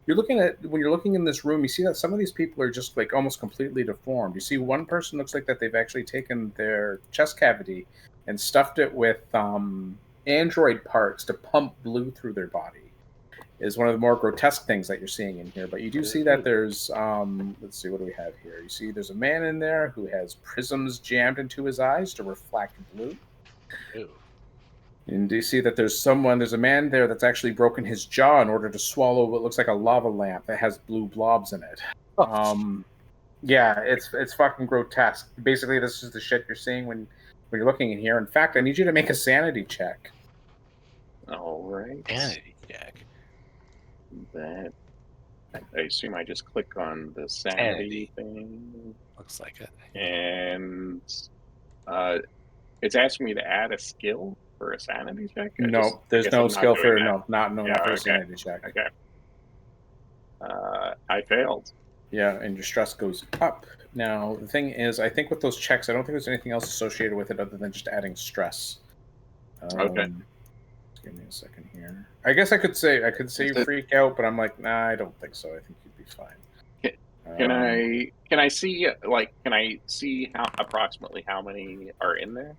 S2: When you're looking in this room, you see that some of these people are just like almost completely deformed. You see one person looks like that they've actually taken their chest cavity and stuffed it with android parts to pump blue through their body. Is one of the more grotesque things that you're seeing in here. But you do see that there's let's see, what do we have here? You see there's a man in there who has prisms jammed into his eyes to reflect blue.
S3: Ew.
S2: And do you see that there's a man there that's actually broken his jaw in order to swallow what looks like a lava lamp that has blue blobs in it. Yeah, it's fucking grotesque. Basically, this is the shit you're seeing when you're looking in here. In fact, I need you to make a sanity check.
S4: All right.
S3: Sanity check.
S4: That I assume I just click on the sanity thing.
S3: Looks like it.
S4: And it's asking me to add a skill for a sanity check?
S2: No, there's no skill for not for a sanity check.
S4: Okay. I failed.
S2: Yeah, and your stress goes up. Now, the thing is, I think with those checks, I don't think there's anything else associated with it other than just adding stress.
S4: Okay.
S2: Give me a second here. I guess I could say you freak out, but I'm like, nah, I don't think so. I think you'd be fine.
S4: Can I see how approximately how many are in there?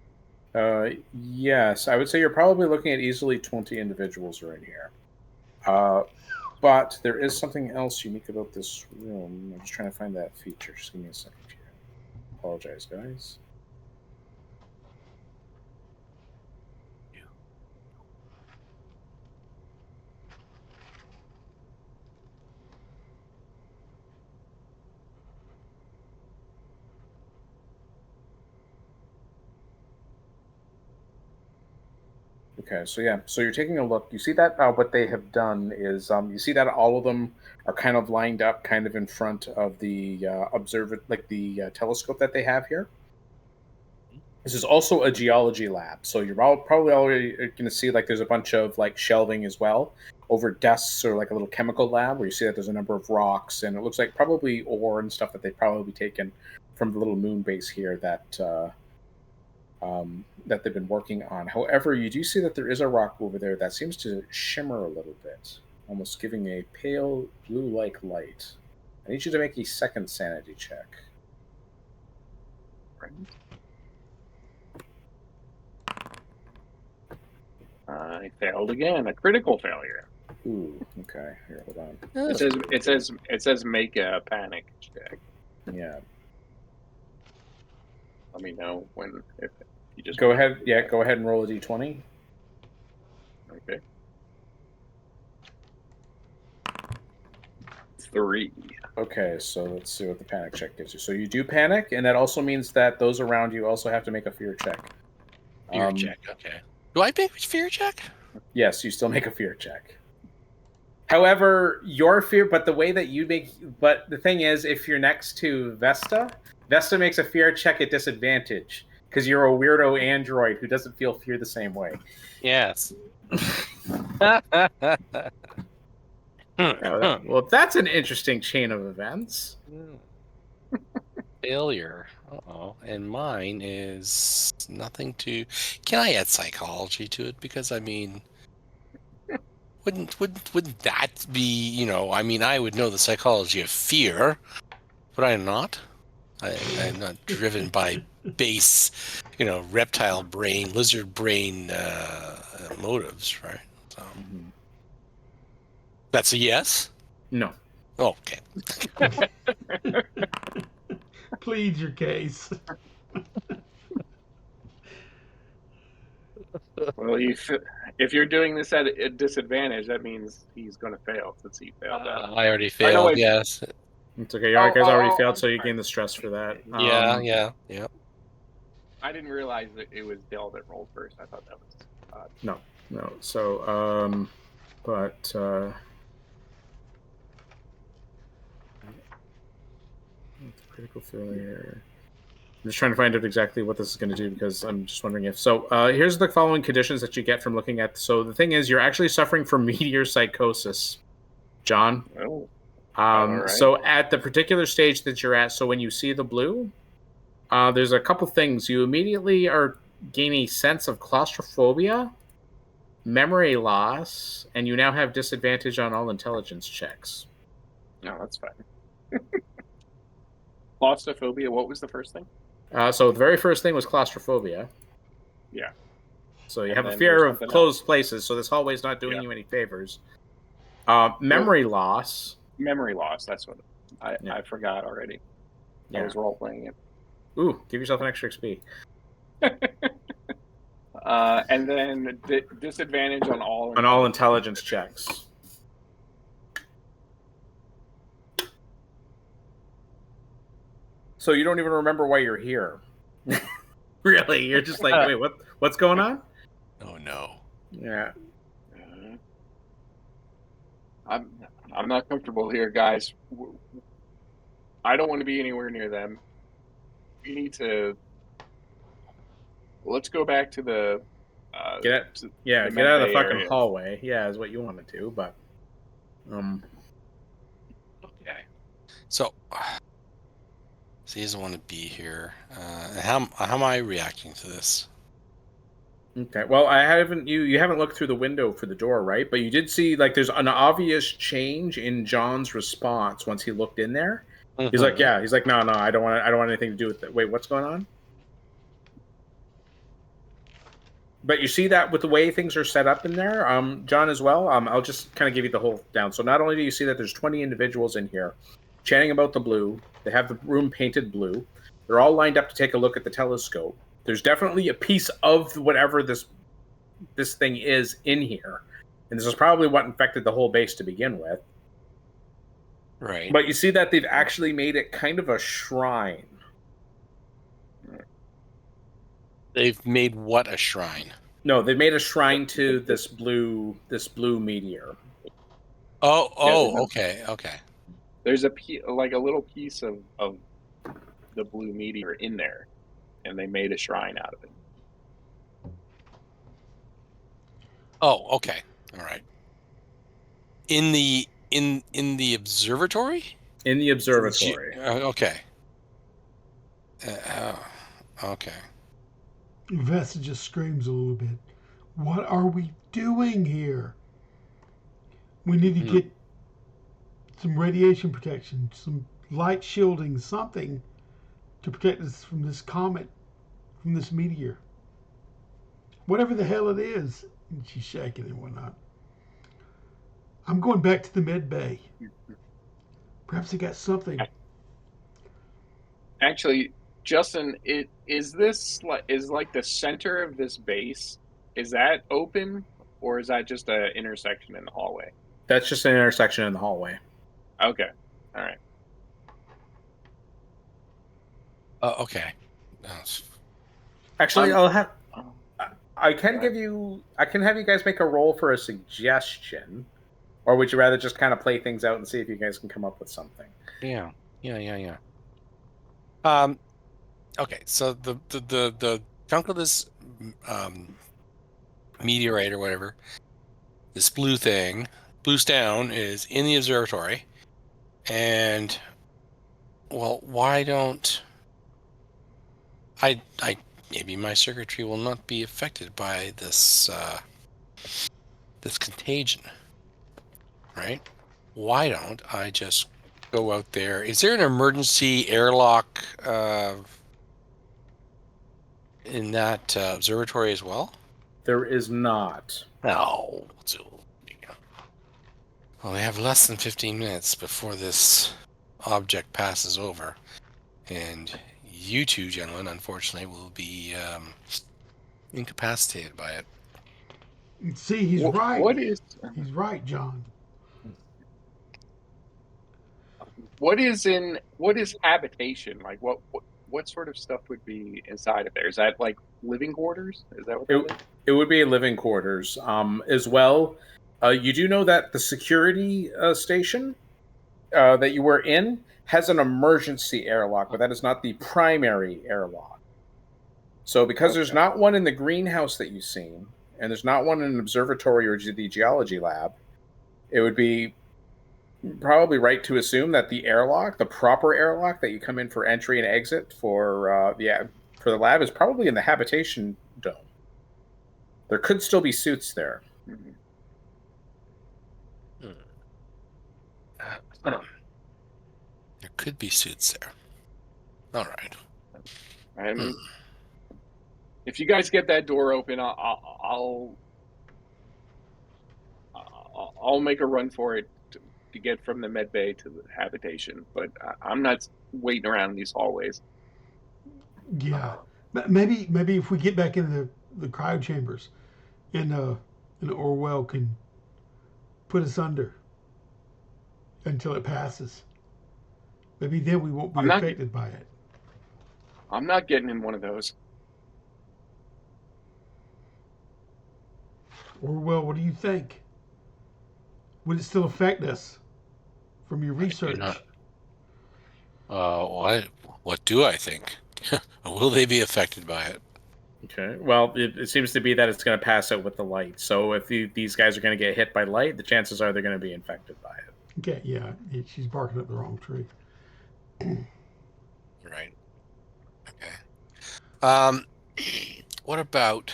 S2: Yes, I would say you're probably looking at easily 20 individuals right here. But there is something else unique about this room. I'm just trying to find that feature. Just give me a second here. Apologize, guys. Okay, so yeah, so you're taking a look. You see that what they have done is you see that all of them are kind of lined up, kind of in front of the telescope that they have here. This is also a geology lab, so you're probably already going to see like there's a bunch of like shelving as well over desks, or like a little chemical lab where you see that there's a number of rocks, and it looks like probably ore and stuff that they've probably taken from the little moon base here that that they've been working on. However, you do see that there is a rock over there that seems to shimmer a little bit, almost giving a pale blue-like light. I need you to make a second sanity check.
S4: I failed again. A critical failure.
S2: Ooh, okay. Here, hold on.
S4: It says make a panic check.
S2: Yeah.
S4: Let me know when if you just
S2: go ahead. Yeah, go ahead and roll a d20.
S4: Okay. 3.
S2: Okay, so let's see what the panic check gives you. So you do panic, and that also means that those around you also have to make a fear check.
S3: Fear check. Okay. Do I make a fear check?
S2: Yes, you still make a fear check. However, your fear, but the way that you make, but the thing is, if you're next to Vesta makes a fear check at disadvantage because you're a weirdo android who doesn't feel fear the same way.
S3: Yes.
S2: Well, that's an interesting chain of events.
S3: Failure. Uh-oh. And mine is nothing to... Can I add psychology to it? Because, I mean... Wouldn't that be, I mean, I would know the psychology of fear, but I'm not. I'm not driven by base, reptile brain, lizard brain motives, right? So that's a yes?
S2: No.
S3: Oh, okay.
S5: Plead your case.
S4: Well, if you're doing this at a disadvantage, that means he's going to fail since he failed that.
S3: I already failed, yes.
S2: It's okay. You guys already failed, so you gain the stress for that.
S3: Yeah.
S4: I didn't realize that it was Dell that rolled first. I thought that was Todd.
S2: No. So, critical failure. I'm just trying to find out exactly what this is going to do because I'm just wondering if... So here's the following conditions that you get from looking at... So the thing is, you're actually suffering from meteor psychosis, John.
S4: Oh. Right.
S2: So at the particular stage that you're at, so when you see the blue, there's a couple things. You immediately are gaining a sense of claustrophobia, memory loss, and you now have disadvantage on all intelligence checks.
S4: No, that's fine. Claustrophobia, what was the first thing?
S2: So the very first thing was claustrophobia.
S4: Yeah.
S2: So you have a fear of closed places, so this hallway's not doing you any favors. Memory loss.
S4: Memory loss, that's what I forgot already. I was role-playing it.
S2: Ooh, give yourself an extra XP.
S4: And then disadvantage on all
S2: intelligence checks. So you don't even remember why you're here. Really? You're just like, wait, what's going on?
S3: Oh no.
S2: Yeah.
S4: I'm not comfortable here, guys. I don't want to be anywhere near them. We need to... Let's go back to the...
S2: get out of the fucking hallway. Yeah, is what you want to do, but...
S3: Okay. So... he doesn't want to be here. How am I reacting to this?
S2: Okay. Well, you haven't looked through the window for the door, right? But you did see there's an obvious change in John's response once he looked in there. Mm-hmm. He's like, no, I don't want anything to do with it. Wait, what's going on? But you see that with the way things are set up in there, John, as well. I'll just kind of give you the whole down. So not only do you see that there's 20 individuals in here chatting about the blue, they have the room painted blue. They're all lined up to take a look at the telescope. There's definitely a piece of whatever this thing is in here. And this is probably what infected the whole base to begin with.
S3: Right.
S2: But you see that they've actually made it kind of a shrine.
S3: They've made what a shrine?
S7: No, they made a shrine to this blue meteor.
S3: Okay.
S4: There's a little piece of the blue meteor in there, and they made a shrine out of it.
S3: Oh, okay. All right. In the observatory?
S7: In the observatory.
S3: Okay. Okay.
S5: Vesta just screams a little bit. What are we doing here? We need to get some radiation protection, some light shielding, something to protect us from this comet, from this meteor. Whatever the hell it is. And she's shaking and whatnot. I'm going back to the med bay. Perhaps they got something.
S4: Actually, Justin, is like the center of this base? Is that open, or is that just an intersection in the hallway?
S7: That's just an intersection in the hallway.
S4: Okay, all right.
S3: Okay.
S7: Actually, I can have you guys make a roll for a suggestion, or would you rather just kind of play things out and see if you guys can come up with something?
S3: Yeah. Okay, so the chunk of this meteorite or whatever, this blue stone is in the observatory, and well, why don't I maybe my circuitry will not be affected by this this contagion, right? Why don't I just go out there? Is there an emergency airlock in that observatory as well?
S7: There is not.
S3: No. Well, we have less than 15 minutes before this object passes over, and you two gentlemen, unfortunately, will be incapacitated by it.
S5: See, he's right. He's right, John.
S4: What is habitation? Like what sort of stuff would be inside of there? Is that like living quarters? Is that what that is?
S7: It would be living quarters. As well, you do know that the security station that you were in has an emergency airlock, but that is not the primary airlock. So because there's not one in the greenhouse that you've seen, and there's not one in an observatory or the geology lab, it would be probably right to assume that the airlock, the proper airlock that you come in for entry and exit for the lab, is probably in the habitation dome. There could still be suits there.
S3: There could be suits there. All right.
S4: If you guys get that door open, I'll make a run for it to get from the med bay to the habitation. But I'm not waiting around in these hallways.
S5: Yeah, maybe if we get back into the cryo chambers, and Orwell can put us under until it passes. Maybe then we won't be affected by it.
S4: I'm not getting in one of those.
S5: Orwell, what do you think? Would it still affect us from your research?
S3: What do I think? Will they be affected by it?
S7: Okay. Well, it seems to be that it's going to pass out with the light. So if these guys are going to get hit by light, the chances are they're going to be infected by it.
S5: Okay. Yeah, she's barking up the wrong tree.
S3: Right. Okay. What about?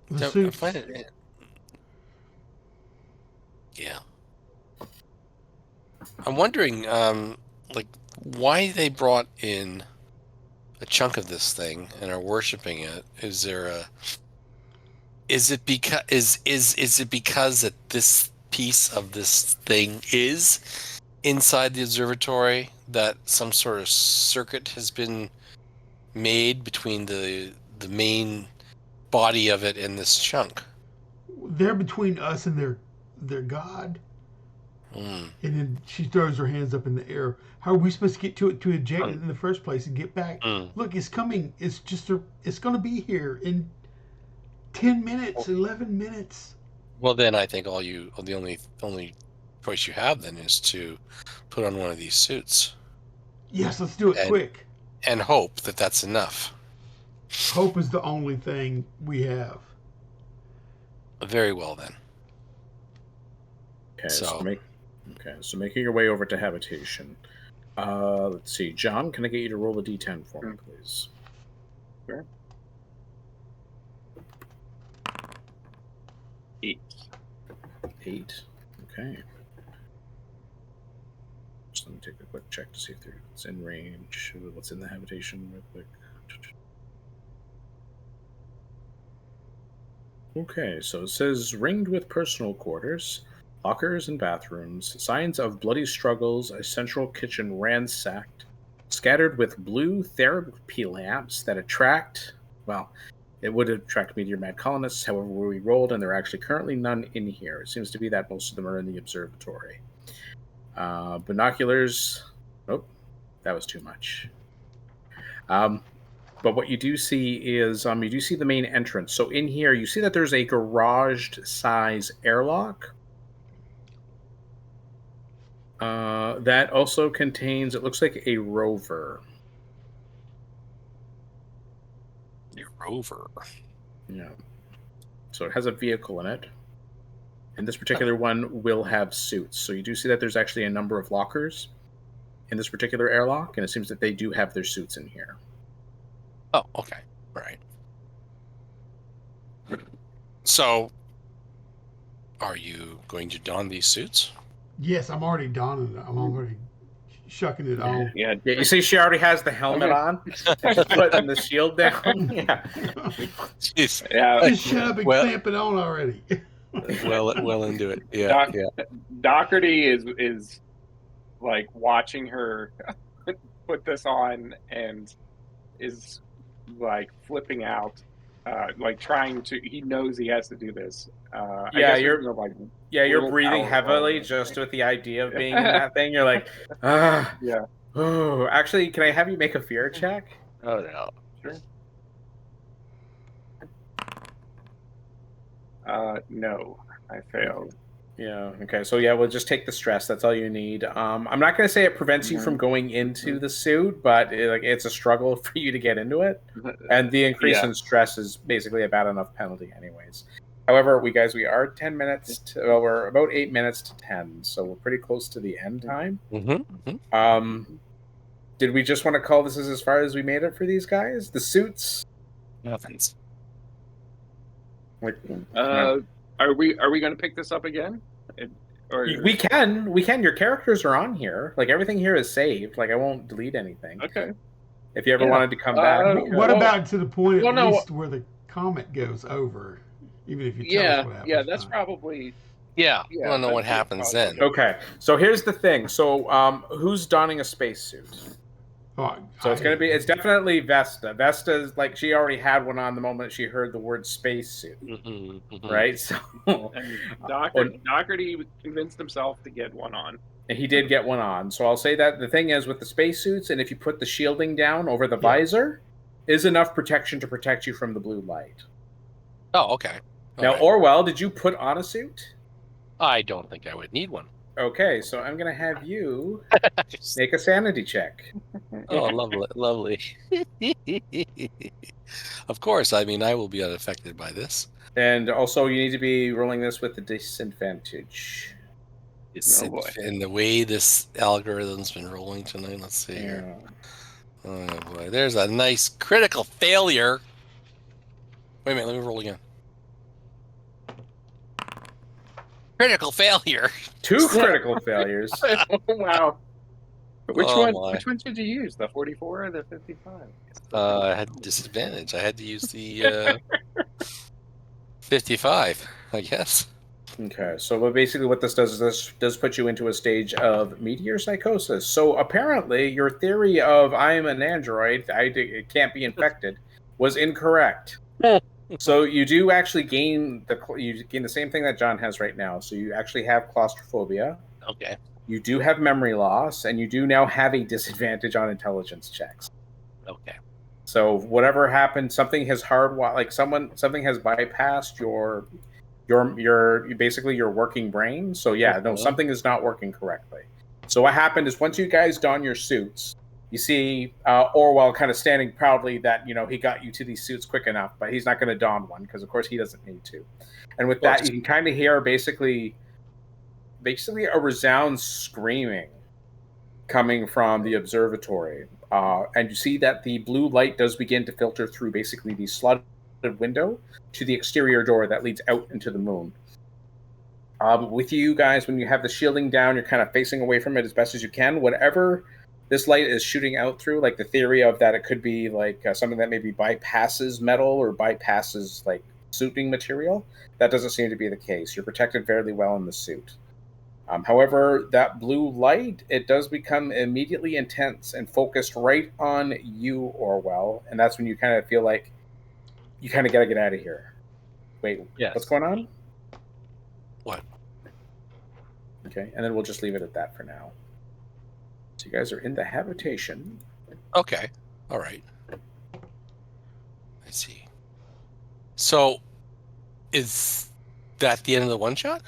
S5: The suits.
S3: Yeah. I'm wondering, why they brought in a chunk of this thing and are worshiping it. Is it because that this piece of this thing is inside the observatory, that some sort of circuit has been made between the main body of it and this chunk?
S5: They're between us and their god. And then she throws her hands up in the air. How are we supposed to get to it to eject it in the first place and get back? Look, it's coming. It's going to be here in 10 minutes, 11 minutes.
S3: Well, then I think the only choice you have then is to put on one of these suits.
S5: Yes, let's do it quick.
S3: And hope that that's enough.
S5: Hope is the only thing we have.
S3: Very well then.
S7: Okay, so making your way over to habitation. Let's see, John, can I get you to roll a d10 for me, please?
S4: Sure. 8.
S7: 8. Okay. Just let me take a quick check to see if it's in range. What's in the habitation real quick. Okay, so it says ringed with personal quarters, lockers and bathrooms, signs of bloody struggles, a central kitchen ransacked, scattered with blue therapy lamps that attract, well, it would attract meteor mad colonists, however we rolled, and there are actually currently none in here. It seems to be that most of them are in the observatory. Binoculars, nope, that was too much. But what you do see is, you do see the main entrance. So in here, you see that there's a garage-size airlock. That also contains, it looks like a rover.
S3: A rover?
S7: Yeah. So it has a vehicle in it. And this particular one will have suits. So you do see that there's actually a number of lockers in this particular airlock, and it seems that they do have their suits in here.
S3: Oh, okay. Right. So, are you going to don these suits?
S5: Yes, I'm already donning it. I'm already shucking it on.
S4: Yeah,
S7: you see she already has the helmet on. She's putting the shield down. Yeah.
S3: Jeez.
S4: Yeah.
S5: Just shut up and clamp it on already.
S3: well into it. Yeah.
S4: Doherty is like watching her put this on and is like flipping out, like trying to. He knows he has to do this.
S7: You're breathing heavily just with the idea of being in that thing. You're like, ah,
S4: yeah.
S7: Oh, actually, can I have you make a fear check?
S3: Oh no,
S4: sure. No, I failed.
S7: Yeah. Okay. So yeah, we'll just take the stress. That's all you need. I'm not going to say it prevents you from going into the suit, but it's a struggle for you to get into it, and the increase in stress is basically a bad enough penalty, anyways. However, we are 10 minutes. We're about 8 minutes to 10, so we're pretty close to the end time. Did we just want to call this as far as we made it for these guys? The suits?
S3: Nothing's.
S4: Are we going to pick this up again?
S7: We can. Your characters are on here. Like, everything here is saved. Like, I won't delete anything.
S4: Okay.
S7: If you ever wanted to come back.
S5: What about to the point at least where the comet goes over? Even if you tell us what happens.
S4: Yeah, that's probably.
S3: Yeah, I don't know what happens then.
S7: Okay, so here's the thing. So, who's donning a spacesuit? So it's definitely Vesta. Vesta's like, she already had one on the moment she heard the word spacesuit, right? So,
S4: Doherty convinced himself to get one on.
S7: And he did get one on. So I'll say that the thing is with the spacesuits, and if you put the shielding down over the visor, is enough protection to protect you from the blue light.
S3: Oh, okay.
S7: Now, Orwell, did you put on a suit?
S3: I don't think I would need one.
S7: Okay, so I'm going to have you make a sanity check.
S3: Oh, lovely. Of course, I mean, I will be unaffected by this.
S7: And also, you need to be rolling this with the disadvantage.
S3: And the way this algorithm's been rolling tonight, let's see here. Oh, boy. There's a nice critical failure. Wait a minute, let me roll again. Critical failure.
S7: 2 critical failures.
S4: Wow. Which one did you use? The 44 or the 55?
S3: I had disadvantage. I had to use the 55, I guess.
S7: Okay, so basically what this does is this does put you into a stage of meteor psychosis. So apparently your theory of I am an android, it can't be infected, was incorrect. So you do actually gain the same thing that John has right now. So you actually have claustrophobia.
S3: Okay.
S7: You do have memory loss, and you do now have a disadvantage on intelligence checks.
S3: Okay.
S2: So whatever happened, something has something has bypassed your basically your working brain. So yeah, no, something is not working correctly. So what happened is once you guys don your suits, you see Orwell kind of standing proudly that he got you to these suits quick enough, but he's not going to don one because of course he doesn't need to. And with that, you can kind of hear basically a resound screaming coming from the observatory. And you see that the blue light does begin to filter through basically the slotted window to the exterior door that leads out into the moon. With you guys, when you have the shielding down, you're kind of facing away from it as best as you can. Whatever this light is shooting out through, like the theory of that it could be like something that maybe bypasses metal or bypasses like suiting material, that doesn't seem to be the case. You're protected fairly well in the suit. However, that blue light, it does become immediately intense and focused right on you, Orwell, and that's when you kind of feel like you kind of got to get out of here. Wait, what's going on?
S3: What?
S2: Okay, and then we'll just leave it at that for now. So you guys are in the habitation.
S3: Okay, all right. Let's see. So, is that the end of the one shot?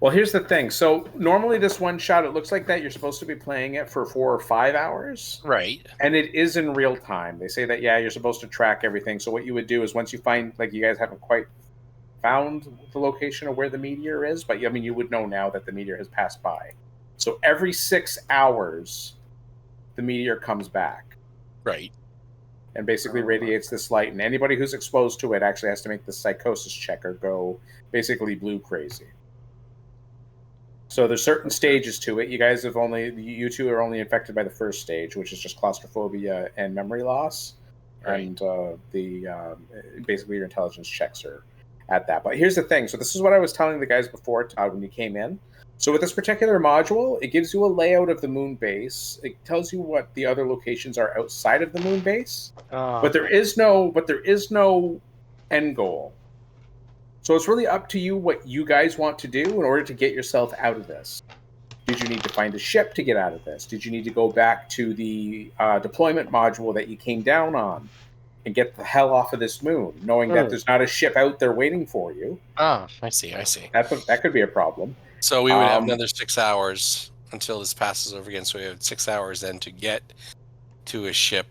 S2: Well, here's the thing. So normally this one shot, it looks like that you're supposed to be playing it for 4 or 5 hours.
S3: Right.
S2: And it is in real time. They say that, yeah, you're supposed to track everything. So what you would do is once you find, like you guys haven't quite found the location of where the meteor is, but I mean, you would know now that the meteor has passed by. So every 6 hours, the meteor comes back.
S3: Right.
S2: And basically radiates this light. And anybody who's exposed to it actually has to make the psychosis check or go basically blue crazy. So there's certain stages to it. You two are only infected by the first stage, which is just claustrophobia and memory loss. Right. And basically your intelligence checks are at that. But here's the thing. So this is what I was telling the guys before, Todd, when you came in. So with this particular module, it gives you a layout of the moon base. It tells you what the other locations are outside of the moon base. But there is no end goal. So it's really up to you what you guys want to do in order to get yourself out of this. Did you need to find a ship to get out of this? Did you need to go back to the deployment module that you came down on and get the hell off of this moon, knowing that there's not a ship out there waiting for you?
S3: Oh, I see.
S2: That could be a problem.
S3: So we would have another 6 hours until this passes over again. So we have 6 hours then to get to a ship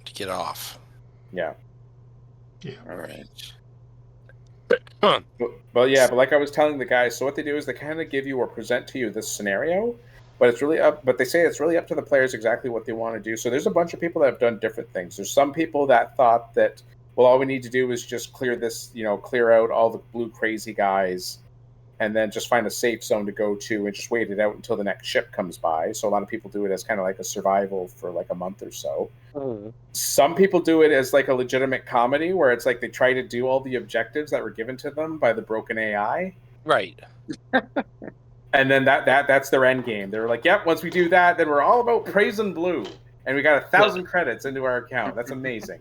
S3: to get off.
S2: Yeah.
S3: All right.
S2: But like I was telling the guys, so what they do is they kind of give you or present to you this scenario, but they say it's really up to the players exactly what they want to do. So there's a bunch of people that have done different things. There's some people that thought that, well, all we need to do is just clear out all the blue crazy guys and then just find a safe zone to go to and just wait it out until the next ship comes by. So a lot of people do it as kind of like a survival for like a month or so. Some people do it as like a legitimate comedy where it's like they try to do all the objectives that were given to them by the broken AI.
S3: Right.
S2: And then that's their end game. They're like, yep, once we do that, then we're all about praising blue. And we got 1,000 credits into our account. That's amazing.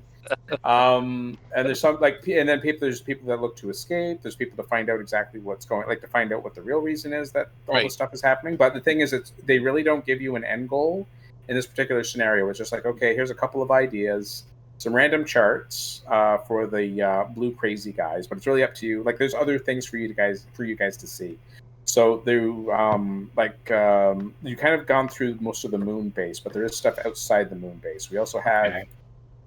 S2: And there's there's people that look to escape. There's people to find out exactly what's going, like to find out what the real reason is that all this stuff is happening. But the thing is, they really don't give you an end goal in this particular scenario. It's just like, okay, here's a couple of ideas, some random charts for the blue crazy guys, but it's really up to you. Like, there's other things for you guys to see. So you kind of gone through most of the moon base, but there is stuff outside the moon base. We also have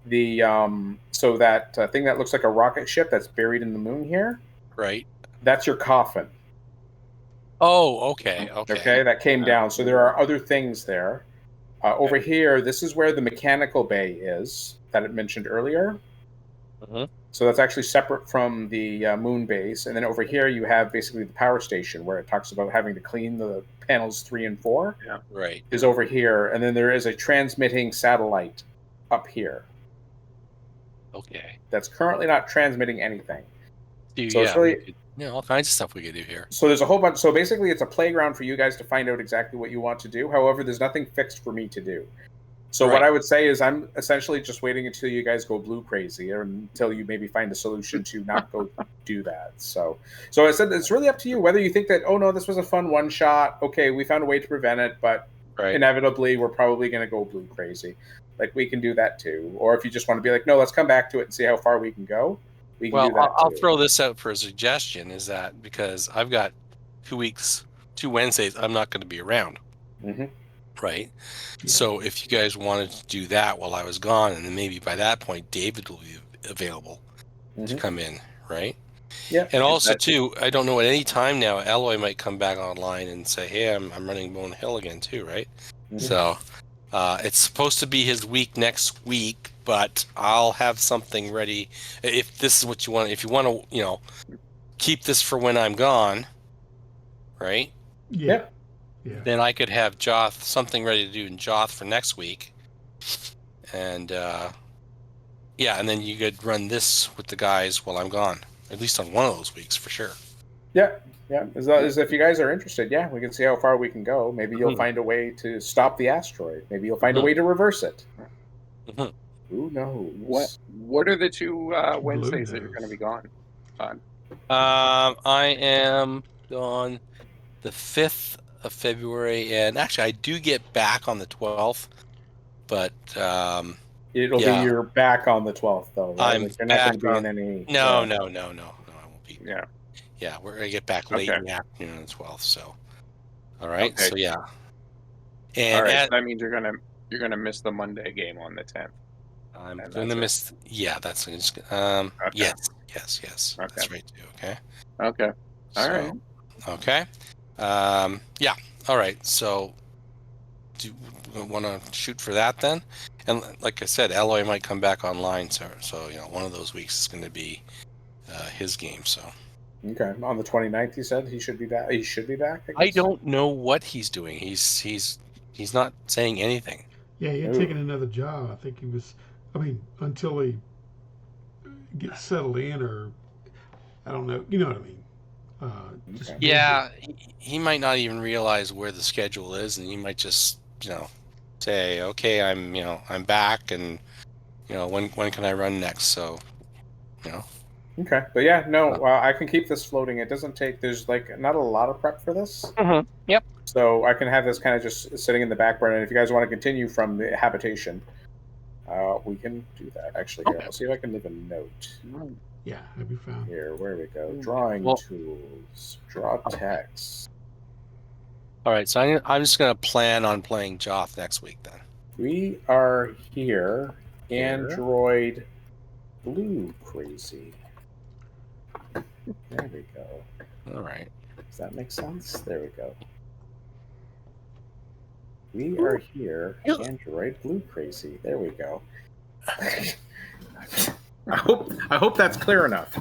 S2: the thing that looks like a rocket ship that's buried in the moon here.
S3: Right.
S2: That's your coffin.
S3: Oh, okay.
S2: Okay, that came down. So there are other things there. Over here, this is where the mechanical bay is that it mentioned earlier. So that's actually separate from the moon base. And then over here, you have basically the power station where it talks about having to clean the panels 3 and 4.
S3: Yeah, right.
S2: Is over here. And then there is a transmitting satellite up here.
S3: Okay.
S2: That's currently not transmitting anything.
S3: So it's really, all kinds of stuff we could do here.
S2: So there's a whole bunch. So basically, it's a playground for you guys to find out exactly what you want to do. However, there's nothing fixed for me to do. So what I would say is I'm essentially just waiting until you guys go blue crazy or until you maybe find a solution to not go do that. So I said it's really up to you whether you think that, oh, no, this was a fun one shot. Okay, we found a way to prevent it, but inevitably we're probably going to go blue crazy. like we can do that too. Or if you just want to be like, no, let's come back to it and see how far we can go. We can do that
S3: I'll
S2: too.
S3: throw this out for a suggestion. Is that because I've got 2 weeks, 2 Wednesdays, I'm not going to be around.
S2: Mm-hmm.
S3: Right. Yeah. So if you guys wanted to do that while I was gone, and then maybe by that point David will be available to come in, right?
S2: Yeah.
S3: And also too, I don't know at any time now, Alloy might come back online and say, "Hey, I'm running Bone Hill again too," right? Mm-hmm. So it's supposed to be his week next week, but I'll have something ready if this is what you want. If you want to, keep this for when I'm gone, right?
S2: Yeah.
S5: Yeah.
S3: Then I could have Joth something ready to do in Joth for next week, and and then you could run this with the guys while I'm gone, at least on one of those weeks for sure.
S2: Yeah. As if you guys are interested, we can see how far we can go. Maybe you'll find a way to stop the asteroid. Maybe you'll find a way to reverse it. Who knows?
S4: What are the 2 Wednesdays that you're going to be gone, Todd?
S3: I am on the 5th of February, and actually I do get back on the 12th, but
S2: it'll be you're back on the 12th though, right?
S3: I'm
S2: you're not going to be in any
S3: no, I won't be.
S4: Yeah,
S3: we're going to get back late in the afternoon on the 12th, so all right. So and
S4: all right, so that means you're going to miss the Monday game on the 10th.
S3: I'm going to miss that's yes.
S4: Okay.
S3: That's right too.
S4: Okay. All right.
S3: Okay. All right. So, do you want to shoot for that then? And like I said, Alloy might come back online, so one of those weeks is going to be his game. So.
S2: Okay. On the 29th, he said he should be back. He should be back.
S3: I don't know what he's doing. He's not saying anything.
S5: Yeah, he had taken another job. I think he was. I mean, until he gets settled in, or I don't know. You know what I mean?
S3: He might not even realize where the schedule is, and he might just say, "Okay, I'm back, and when can I run next?" So,
S2: Okay, but I can keep this floating. It doesn't take. There's not a lot of prep for this.
S3: Mm-hmm. Yep.
S2: So I can have this kind of just sitting in the back burner. And if you guys want to continue from the habitation, we can do that. Actually, here, I'll see if I can leave a note.
S5: Yeah, that'd be fine.
S2: Here, where we go. Drawing tools. Draw text.
S3: All right, so I'm just going to plan on playing Joth next week then.
S2: We are here. Android Blue Crazy. There we go.
S3: All right.
S2: Does that make sense? There we go. We are here. Android Blue Crazy. There we go. I hope that's clear enough.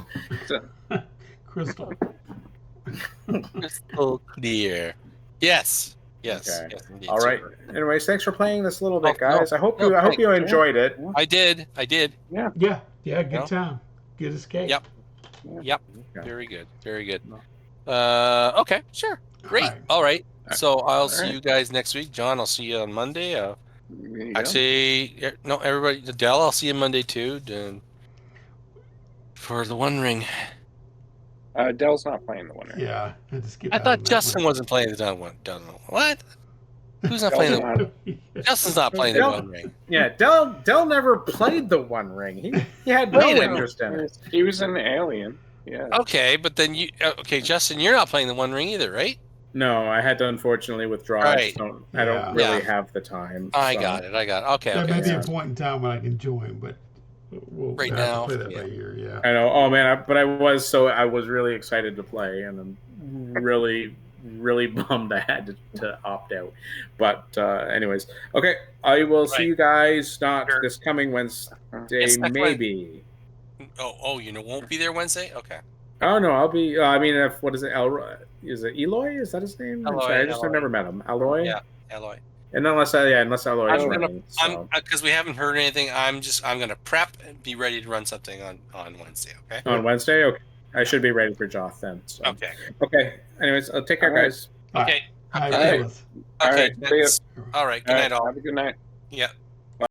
S5: Crystal
S3: clear. Yes. Okay. Yes, indeed.
S2: All right. Anyways, thanks for playing this a little bit, guys. I hope you enjoyed it.
S3: I did.
S5: Yeah. Good time. Good escape.
S3: Yep. Okay. Very good. Okay. Sure. Great. All right. So I'll see you guys next week. John, I'll see you on Monday. Actually, no, everybody. Dell, I'll see you Monday too. For the One Ring.
S4: Dell's not playing the One Ring.
S5: Yeah,
S3: I thought Justin wasn't playing the One. What? Who's not playing the One Ring? Justin's not playing the One Ring.
S2: Yeah, Dell never played the One Ring. He had no interest in it.
S4: He was an alien. Yeah.
S3: Okay, but then Justin, you're not playing the One Ring either, right?
S2: No, I had to unfortunately withdraw.
S3: Right.
S2: So I don't really have the time.
S3: I got it. Okay.
S5: There may be a point in time when I can join, but we'll
S3: right
S5: have
S3: now,
S5: to play that by ear. Yeah.
S2: I know. Oh man, I was really excited to play, and I'm really bummed I had to opt out. But anyways, okay. I will see you guys not this coming Wednesday, maybe.
S3: Oh, won't be there Wednesday? Okay.
S2: Oh no, I'll be. What is it? Is it Eloy? Is that his name?
S3: Alloy,
S2: I'm sorry, I've never met him. Alloy.
S3: Yeah, Alloy.
S2: And unless Alloy is running,
S3: because we haven't heard anything. I'm gonna prep and be ready to run something on Wednesday. Okay.
S2: On Wednesday, okay. I should be ready for Joth then. So.
S3: Okay.
S2: Okay. Anyways, I'll take care, guys.
S3: Okay.
S5: All right.
S3: Okay. All right. Good night, all.
S4: Have a good night.
S3: Yeah.